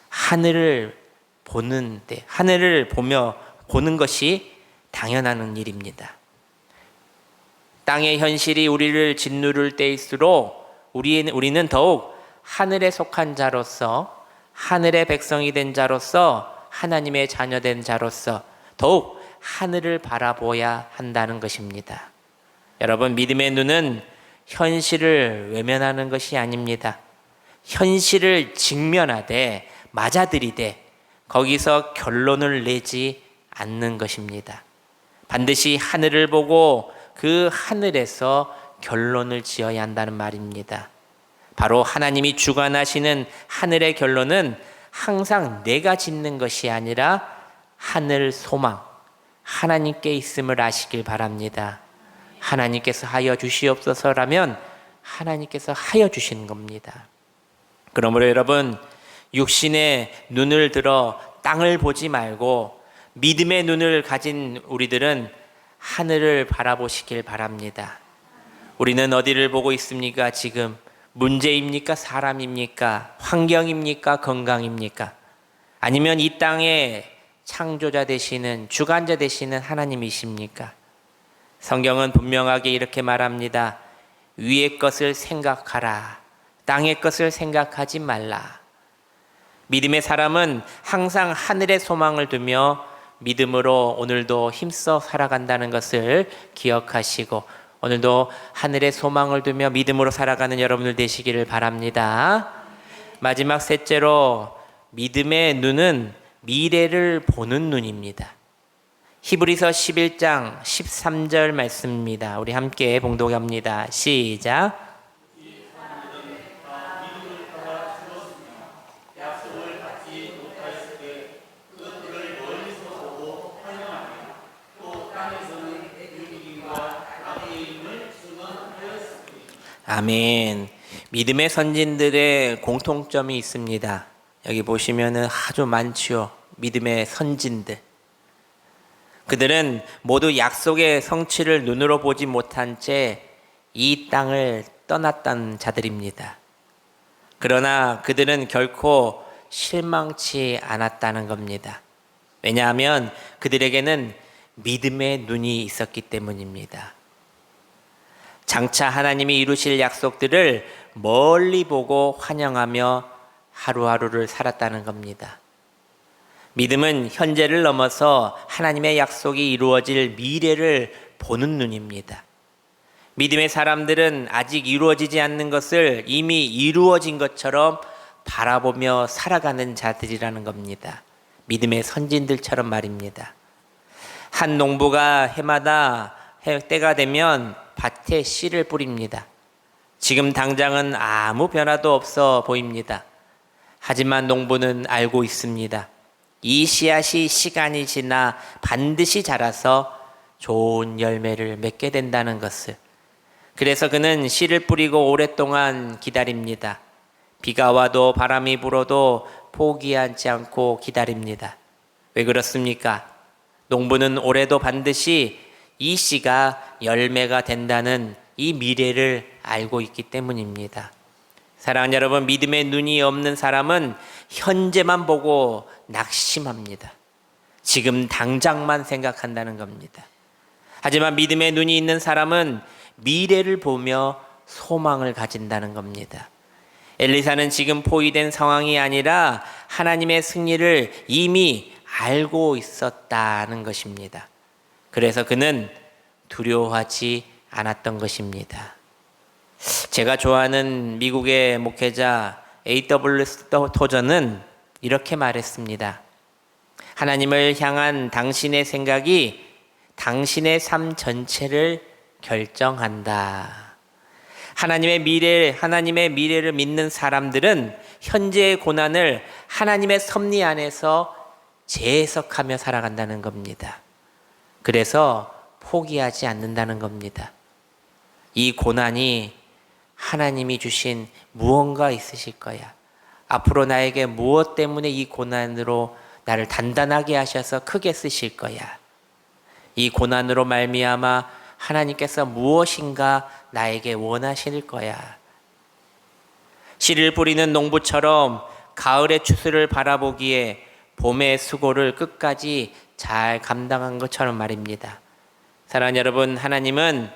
하늘을 보는데, 하늘을 보는 것이 당연한 일입니다. 땅의 현실이 우리를 짓누를 때일수록 우리는 더욱 하늘에 속한 자로서, 하늘의 백성이 된 자로서, 하나님의 자녀된 자로서 더욱 하늘을 바라보아야 한다는 것입니다. 여러분, 믿음의 눈은 현실을 외면하는 것이 아닙니다. 현실을 직면하되 맞아들이되 거기서 결론을 내지 않는 것입니다. 반드시 하늘을 보고 그 하늘에서 결론을 지어야 한다는 말입니다. 바로 하나님이 주관하시는 하늘의 결론은 항상 내가 짓는 것이 아니라 하늘 소망, 하나님께 있음을 아시길 바랍니다. 하나님께서 하여 주시옵소서라면 하나님께서 하여 주시는 겁니다. 그러므로 여러분, 육신의 눈을 들어 땅을 보지 말고 믿음의 눈을 가진 우리들은 하늘을 바라보시길 바랍니다. 우리는 어디를 보고 있습니까? 지금 문제입니까? 사람입니까? 환경입니까? 건강입니까? 아니면 이 땅의 창조자 되시는, 주관자 되시는 하나님이십니까? 성경은 분명하게 이렇게 말합니다. 위의 것을 생각하라. 땅의 것을 생각하지 말라. 믿음의 사람은 항상 하늘의 소망을 두며 믿음으로 오늘도 힘써 살아간다는 것을 기억하시고 오늘도 하늘의 소망을 두며 믿음으로 살아가는 여러분들 되시기를 바랍니다. 마지막 셋째로 믿음의 눈은 미래를 보는 눈입니다. 히브리서 11장 13절 말씀입니다. 우리 함께 봉독합니다. 시작. 아멘. 믿음의 선진들의 공통점이 있습니다. 여기 보시면은 아주 많지요. 믿음의 선진들. 그들은 모두 약속의 성취를 눈으로 보지 못한 채 이 땅을 떠났던 자들입니다. 그러나 그들은 결코 실망치 않았다는 겁니다. 왜냐하면 그들에게는 믿음의 눈이 있었기 때문입니다. 장차 하나님이 이루실 약속들을 멀리 보고 환영하며 하루하루를 살았다는 겁니다. 믿음은 현재를 넘어서 하나님의 약속이 이루어질 미래를 보는 눈입니다. 믿음의 사람들은 아직 이루어지지 않는 것을 이미 이루어진 것처럼 바라보며 살아가는 자들이라는 겁니다. 믿음의 선진들처럼 말입니다. 한 농부가 해마다 때가 되면 밭에 씨를 뿌립니다. 지금 당장은 아무 변화도 없어 보입니다. 하지만 농부는 알고 있습니다. 이 씨앗이 시간이 지나 반드시 자라서 좋은 열매를 맺게 된다는 것을. 그래서 그는 씨를 뿌리고 오랫동안 기다립니다. 비가 와도 바람이 불어도 포기하지 않고 기다립니다. 왜 그렇습니까? 농부는 올해도 반드시 이 씨가 열매가 된다는 이 미래를 알고 있기 때문입니다. 사랑하는 여러분, 믿음의 눈이 없는 사람은 현재만 보고 낙심합니다. 지금 당장만 생각한다는 겁니다. 하지만 믿음의 눈이 있는 사람은 미래를 보며 소망을 가진다는 겁니다. 엘리사는 지금 포위된 상황이 아니라 하나님의 승리를 이미 알고 있었다는 것입니다. 그래서 그는 두려워하지 않았던 것입니다. 제가 좋아하는 미국의 목회자 A.W. 토저는 이렇게 말했습니다. 하나님을 향한 당신의 생각이 당신의 삶 전체를 결정한다. 하나님의 미래를 믿는 사람들은 현재의 고난을 하나님의 섭리 안에서 재해석하며 살아간다는 겁니다. 그래서 포기하지 않는다는 겁니다. 이 고난이 하나님이 주신 무언가 있으실 거야. 앞으로 나에게 무엇 때문에 이 고난으로 나를 단단하게 하셔서 크게 쓰실 거야. 이 고난으로 말미암아 하나님께서 무엇인가 나에게 원하실 거야. 씨를 뿌리는 농부처럼 가을의 추수를 바라보기에 봄의 수고를 끝까지 잘 감당한 것처럼 말입니다. 사랑하는 여러분, 하나님은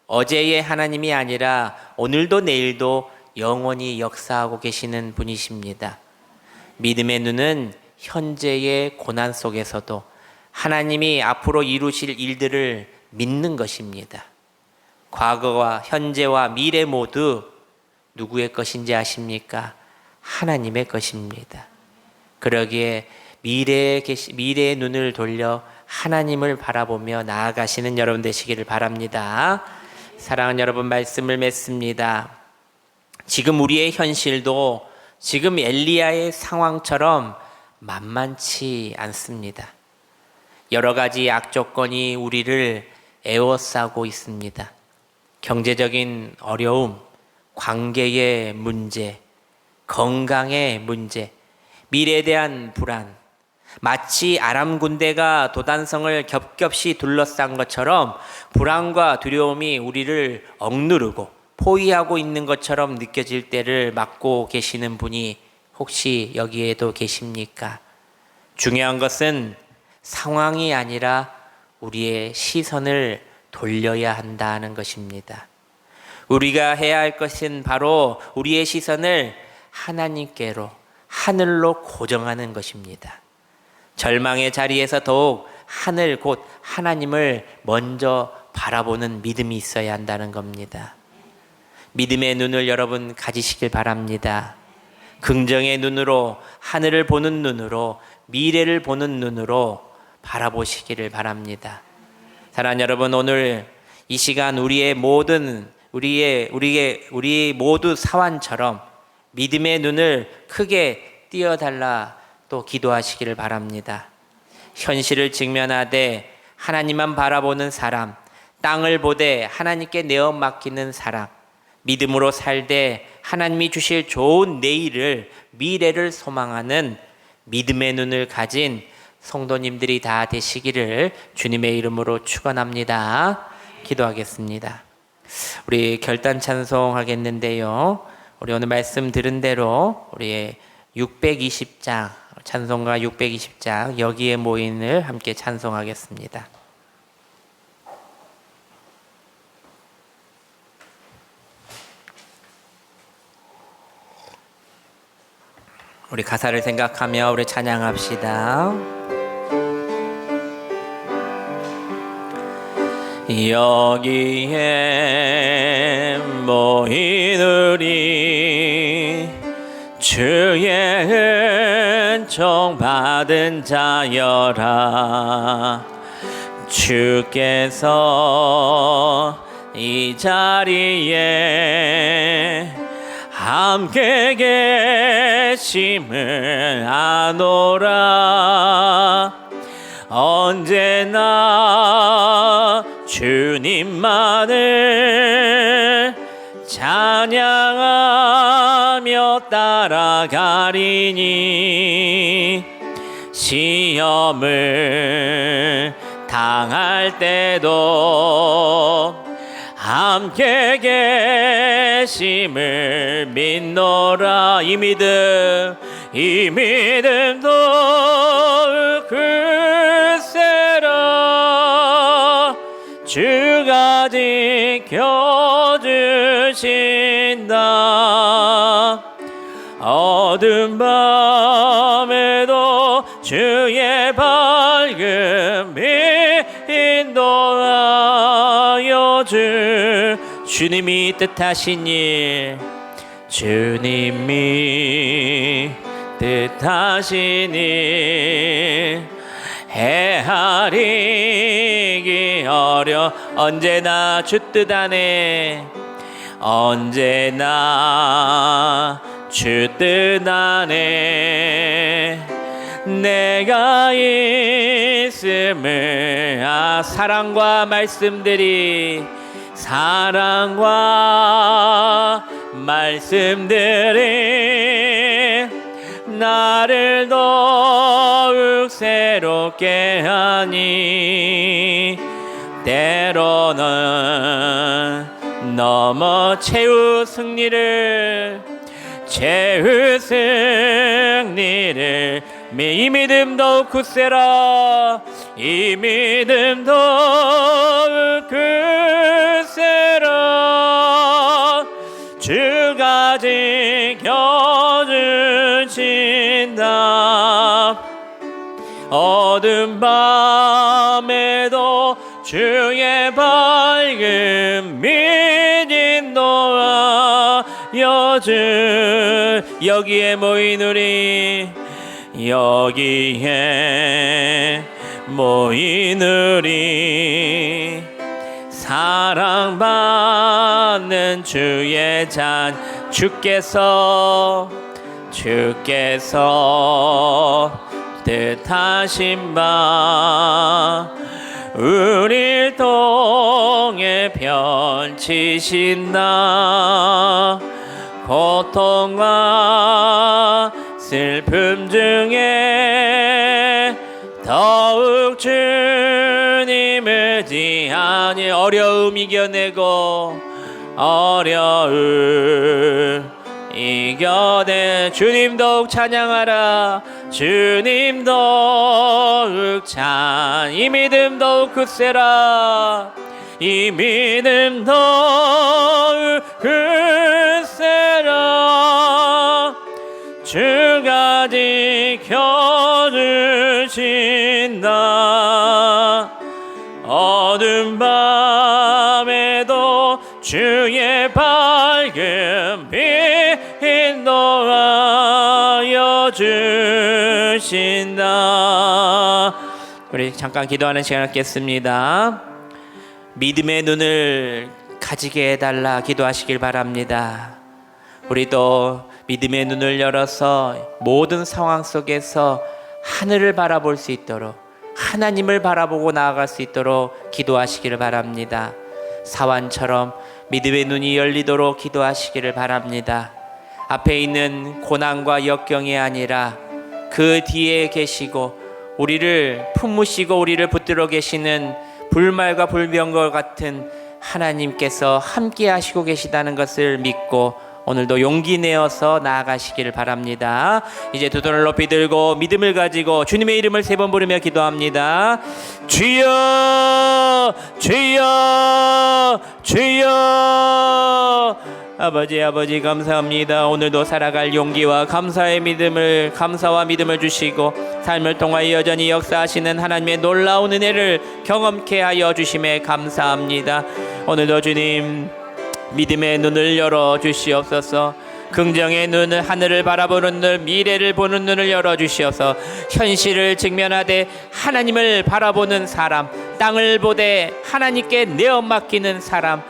어제의 하나님이 아니라 오늘도 내일도 영원히 역사하고 계시는 분이십니다. 믿음의 눈은 현재의 고난 속에서도 하나님이 앞으로 이루실 일들을 믿는 것입니다. 과거와 현재와 미래 모두 누구의 것인지 아십니까? 하나님의 것입니다. 그러기에 미래의 눈을 돌려 하나님을 바라보며 나아가시는 여러분 되시기를 바랍니다. 사랑하는 여러분, 말씀을 맺습니다. 지금 우리의 현실도 지금 엘리야의 상황처럼 만만치 않습니다. 여러 가지 악조건이 우리를 에워싸고 있습니다. 경제적인 어려움, 관계의 문제, 건강의 문제, 미래에 대한 불안, 마치 아람 군대가 도단성을 겹겹이 둘러싼 것처럼 불안과 두려움이 우리를 억누르고 포위하고 있는 것처럼 느껴질 때를 맞고 계시는 분이 혹시 여기에도 계십니까? 중요한 것은 상황이 아니라 우리의 시선을 돌려야 한다는 것입니다. 우리가 해야 할 것은 바로 우리의 시선을 하나님께로, 하늘로 고정하는 것입니다. 절망의 자리에서 더욱 하늘 곧 하나님을 먼저 바라보는 믿음이 있어야 한다는 겁니다. 믿음의 눈을 여러분 가지시길 바랍니다. 긍정의 눈으로, 하늘을 보는 눈으로, 미래를 보는 눈으로 바라보시기를 바랍니다. 사랑하는 여러분, 오늘 이 시간 우리 모두 사완처럼 믿음의 눈을 크게 띄어달라 또 기도하시기를 바랍니다. 현실을 직면하되 하나님만 바라보는 사람, 땅을 보되 하나님께 내어 맡기는 사람, 믿음으로 살되 하나님이 주실 좋은 내일을, 미래를 소망하는 믿음의 눈을 가진 성도님들이 다 되시기를 주님의 이름으로 축원합니다. 기도하겠습니다. 우리 결단 찬송하겠는데요. 우리 오늘 말씀 들은 대로 우리의 620장, 찬송가 620장 여기에 모인을 함께 찬송하겠습니다. 우리 가사를 생각하며 우리 찬양합시다. 여기에 모인 우리 주의 은총 받은 자여라. 주께서 이 자리에 함께 계심을 아노라. 언제나 주님만을 찬양하며 따라가리니 시험을 당할 때도 함께 계심을 믿노라. 이 믿음도 글쎄라. 주가 지켜주신다. 어두운 밤에도 주의 밝음이 주님이 뜻하신 일, 주님이 뜻하신 일 헤아리기 어려. 언제나 주 뜻 안에, 언제나 주 뜻 안에 내가 있음을. 사랑과 말씀들이, 사랑과 말씀들이 나를 더욱 새롭게 하니, 때로는 넘어 채우 승리를, 채우 승리를. 이 믿음 더욱 굳세라, 이 믿음 더욱 굳세라. 주가 지켜주신다. 어두운 밤에도 주의 밝은 빛 인도하여 주. 여기에 모인 우리, 여기에 모인 우리, 사랑받는 주의 잔. 주께서 뜻하신 바 우릴 통해 펼치신다. 고통과 슬픔 중에 더욱 주님을 의지하니, 어려움 이겨내고, 어려움 이겨내. 주님 더욱 찬양하라, 주님 더욱 이 믿음 더욱 굳세라, 이 믿음 더욱 굳세라. 주가 지켜주신다. 어두운 밤에도 주의 밝은 빛 인도하여 주신다. 우리 잠깐 기도하는 시간을 갖겠습니다. 믿음의 눈을 가지게 해달라 기도하시길 바랍니다. 우리도 믿음의 눈을 열어서 모든 상황 속에서 하늘을 바라볼 수 있도록, 하나님을 바라보고 나아갈 수 있도록 기도하시기를 바랍니다. 사완처럼 믿음의 눈이 열리도록 기도하시기를 바랍니다. 앞에 있는 고난과 역경이 아니라 그 뒤에 계시고 우리를 품으시고 우리를 붙들어 계시는 불말과 불병과 같은 하나님께서 함께 하시고 계시다는 것을 믿고 오늘도 용기 내어서 나아가시기를 바랍니다. 이제 두 손을 높이 들고 믿음을 가지고 주님의 이름을 세 번 부르며 기도합니다. 주여, 주여, 주여. 아버지 감사합니다. 오늘도 살아갈 용기와 감사와 믿음을 주시고 삶을 통하여 여전히 역사하시는 하나님의 놀라운 은혜를 경험케 하여 주심에 감사합니다. 오늘도 주님 믿음의 눈을 열어 주시옵소서. 긍정의 눈을, 하늘을 바라보는 눈, 미래를 보는 눈을 열어 주시어서 현실을 직면하되 하나님을 바라보는 사람, 땅을 보되 하나님께 내어 맡기는 사람,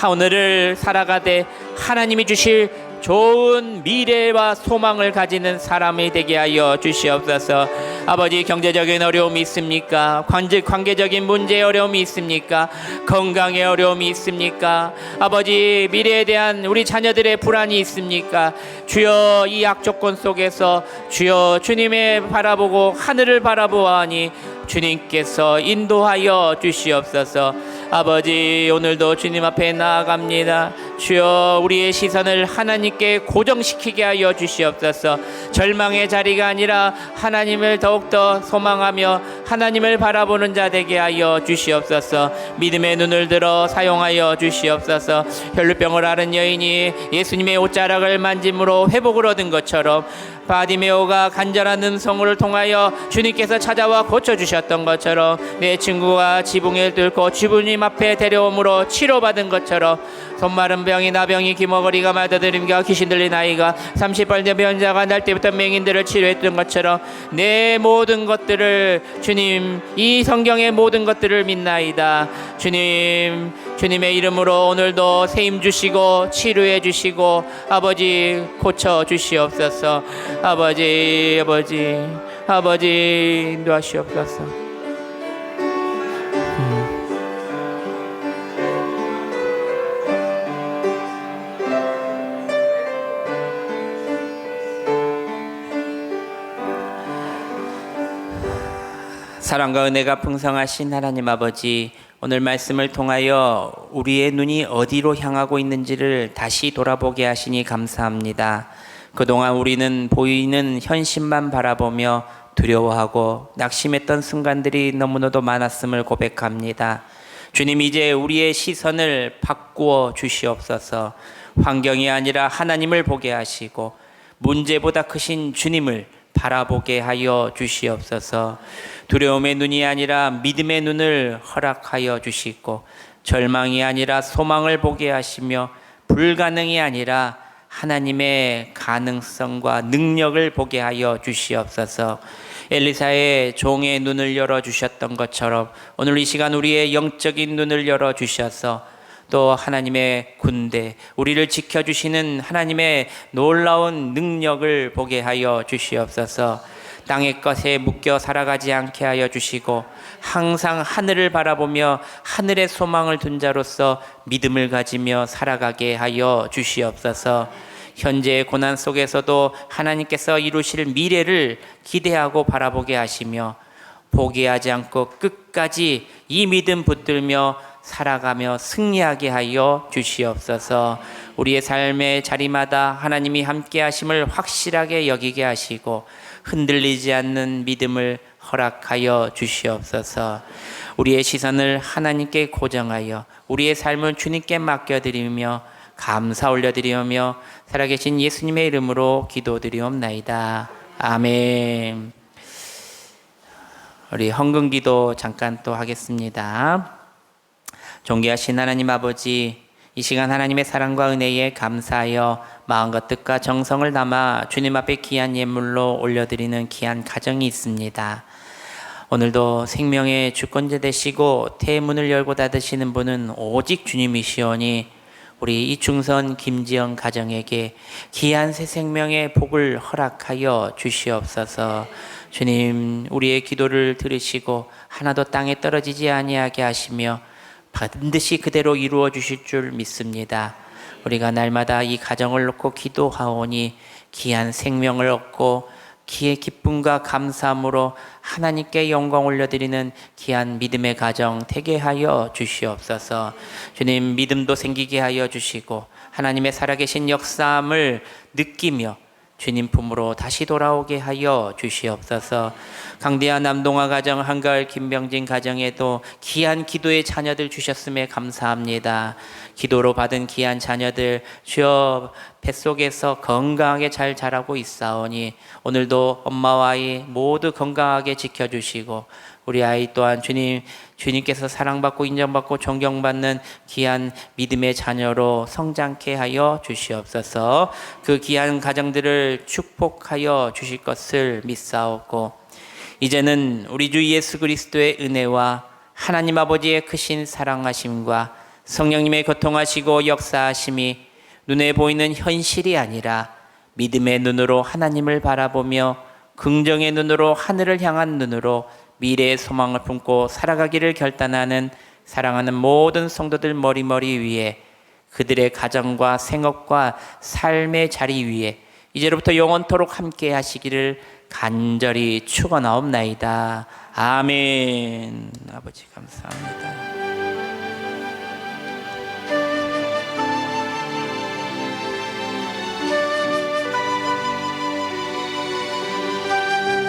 오늘을 살아가되 하나님이 주실 좋은 미래와 소망을 가지는 사람이 되게 하여 주시옵소서. 아버지, 경제적인 어려움이 있습니까? 관계적인 문제의 어려움이 있습니까? 건강의 어려움이 있습니까? 아버지, 미래에 대한 우리 자녀들의 불안이 있습니까? 주여, 이 악조건 속에서 주여 주님의 바라보고 하늘을 바라보아니 주님께서 인도하여 주시옵소서. 아버지, 오늘도 주님 앞에 나아갑니다. 주여, 우리의 시선을 하나님께 고정시키게 하여 주시옵소서. 절망의 자리가 아니라 하나님을 더욱더 소망하며 하나님을 바라보는 자 되게 하여 주시옵소서. 믿음의 눈을 들어 사용하여 주시옵소서. 혈루병을 앓은 여인이 예수님의 옷자락을 만짐으로 회복을 얻은 것처럼 바디메오가 간절한 음성을 통하여 주님께서 찾아와 고쳐주셨던 것처럼 내 친구가 지붕을 뚫고 주부님 앞에 데려옴으로 치료받은 것처럼 손마른 병이 나병이 기머거리가 마다들임과 귀신 들린 아이가 30발 된 변자가 날 때부터 맹인들을 치료했던 것처럼 내 모든 것들을 주님 이 성경의 모든 것들을 믿나이다. 주님 주님의 이름으로 오늘도 세임 주시고 치료해 주시고 아버지 고쳐 주시옵소서. 아버지 인도하시옵소서. 사랑과 은혜가 풍성하신 하나님 아버지, 오늘 말씀을 통하여 우리의 눈이 어디로 향하고 있는지를 다시 돌아보게 하시니 감사합니다. 그동안 우리는 보이는 현실만 바라보며 두려워하고 낙심했던 순간들이 너무나도 많았음을 고백합니다. 주님, 이제 우리의 시선을 바꾸어 주시옵소서. 환경이 아니라 하나님을 보게 하시고 문제보다 크신 주님을 바라보게 하여 주시옵소서. 두려움의 눈이 아니라 믿음의 눈을 허락하여 주시고 절망이 아니라 소망을 보게 하시며 불가능이 아니라 하나님의 가능성과 능력을 보게 하여 주시옵소서. 엘리사의 종의 눈을 열어주셨던 것처럼 오늘 이 시간 우리의 영적인 눈을 열어주셔서 또 하나님의 군대, 우리를 지켜주시는 하나님의 놀라운 능력을 보게 하여 주시옵소서. 땅의 것에 묶여 살아가지 않게 하여 주시고 항상 하늘을 바라보며 하늘의 소망을 둔 자로서 믿음을 가지며 살아가게 하여 주시옵소서. 현재의 고난 속에서도 하나님께서 이루실 미래를 기대하고 바라보게 하시며 포기하지 않고 끝까지 이 믿음 붙들며 살아가며 승리하게 하여 주시옵소서. 우리의 삶의 자리마다 하나님이 함께 하심을 확실하게 여기게 하시고 흔들리지 않는 믿음을 허락하여 주시옵소서. 우리의 시선을 하나님께 고정하여 우리의 삶을 주님께 맡겨드리며 감사 올려드리며 살아계신 예수님의 이름으로 기도드리옵나이다. 아멘. 우리 헌금기도 잠깐 또 하겠습니다. 존귀하신 하나님 아버지, 이 시간 하나님의 사랑과 은혜에 감사하여 마음과 뜻과 정성을 담아 주님 앞에 귀한 예물로 올려드리는 귀한 가정이 있습니다. 오늘도 생명의 주권자 되시고 태문을 열고 닫으시는 분은 오직 주님이시오니 우리 이충선 김지영 가정에게 귀한 새 생명의 복을 허락하여 주시옵소서. 주님, 우리의 기도를 들으시고 하나도 땅에 떨어지지 아니하게 하시며 반드시 그대로 이루어 주실 줄 믿습니다. 우리가 날마다 이 가정을 놓고 기도하오니 귀한 생명을 얻고 기의 기쁨과 감사함으로 하나님께 영광 올려드리는 귀한 믿음의 가정 되게 하여 주시옵소서. 주님, 믿음도 생기게 하여 주시고 하나님의 살아계신 역사함을 느끼며 주님 품으로 다시 돌아오게 하여 주시옵소서. 강대한 남동아 가정, 한가을 김병진 가정에도 귀한 기도의 자녀들 주셨음에 감사합니다. 기도로 받은 귀한 자녀들 주여 뱃속에서 건강하게 잘 자라고 있사오니 오늘도 엄마와 아이 모두 건강하게 지켜주시고 우리 아이 또한 주님께서 사랑받고 인정받고 존경받는 귀한 믿음의 자녀로 성장케 하여 주시옵소서. 그 귀한 가정들을 축복하여 주실 것을 믿사옵고 이제는 우리 주 예수 그리스도의 은혜와 하나님 아버지의 크신 사랑하심과 성령님의 교통하시고 역사하심이 눈에 보이는 현실이 아니라 믿음의 눈으로 하나님을 바라보며 긍정의 눈으로 하늘을 향한 눈으로 미래의 소망을 품고 살아가기를 결단하는 사랑하는 모든 성도들 머리머리 위에 그들의 가정과 생업과 삶의 자리 위에 이제로부터 영원토록 함께 하시기를 간절히 축원하옵나이다. 아멘. 아버지 감사합니다.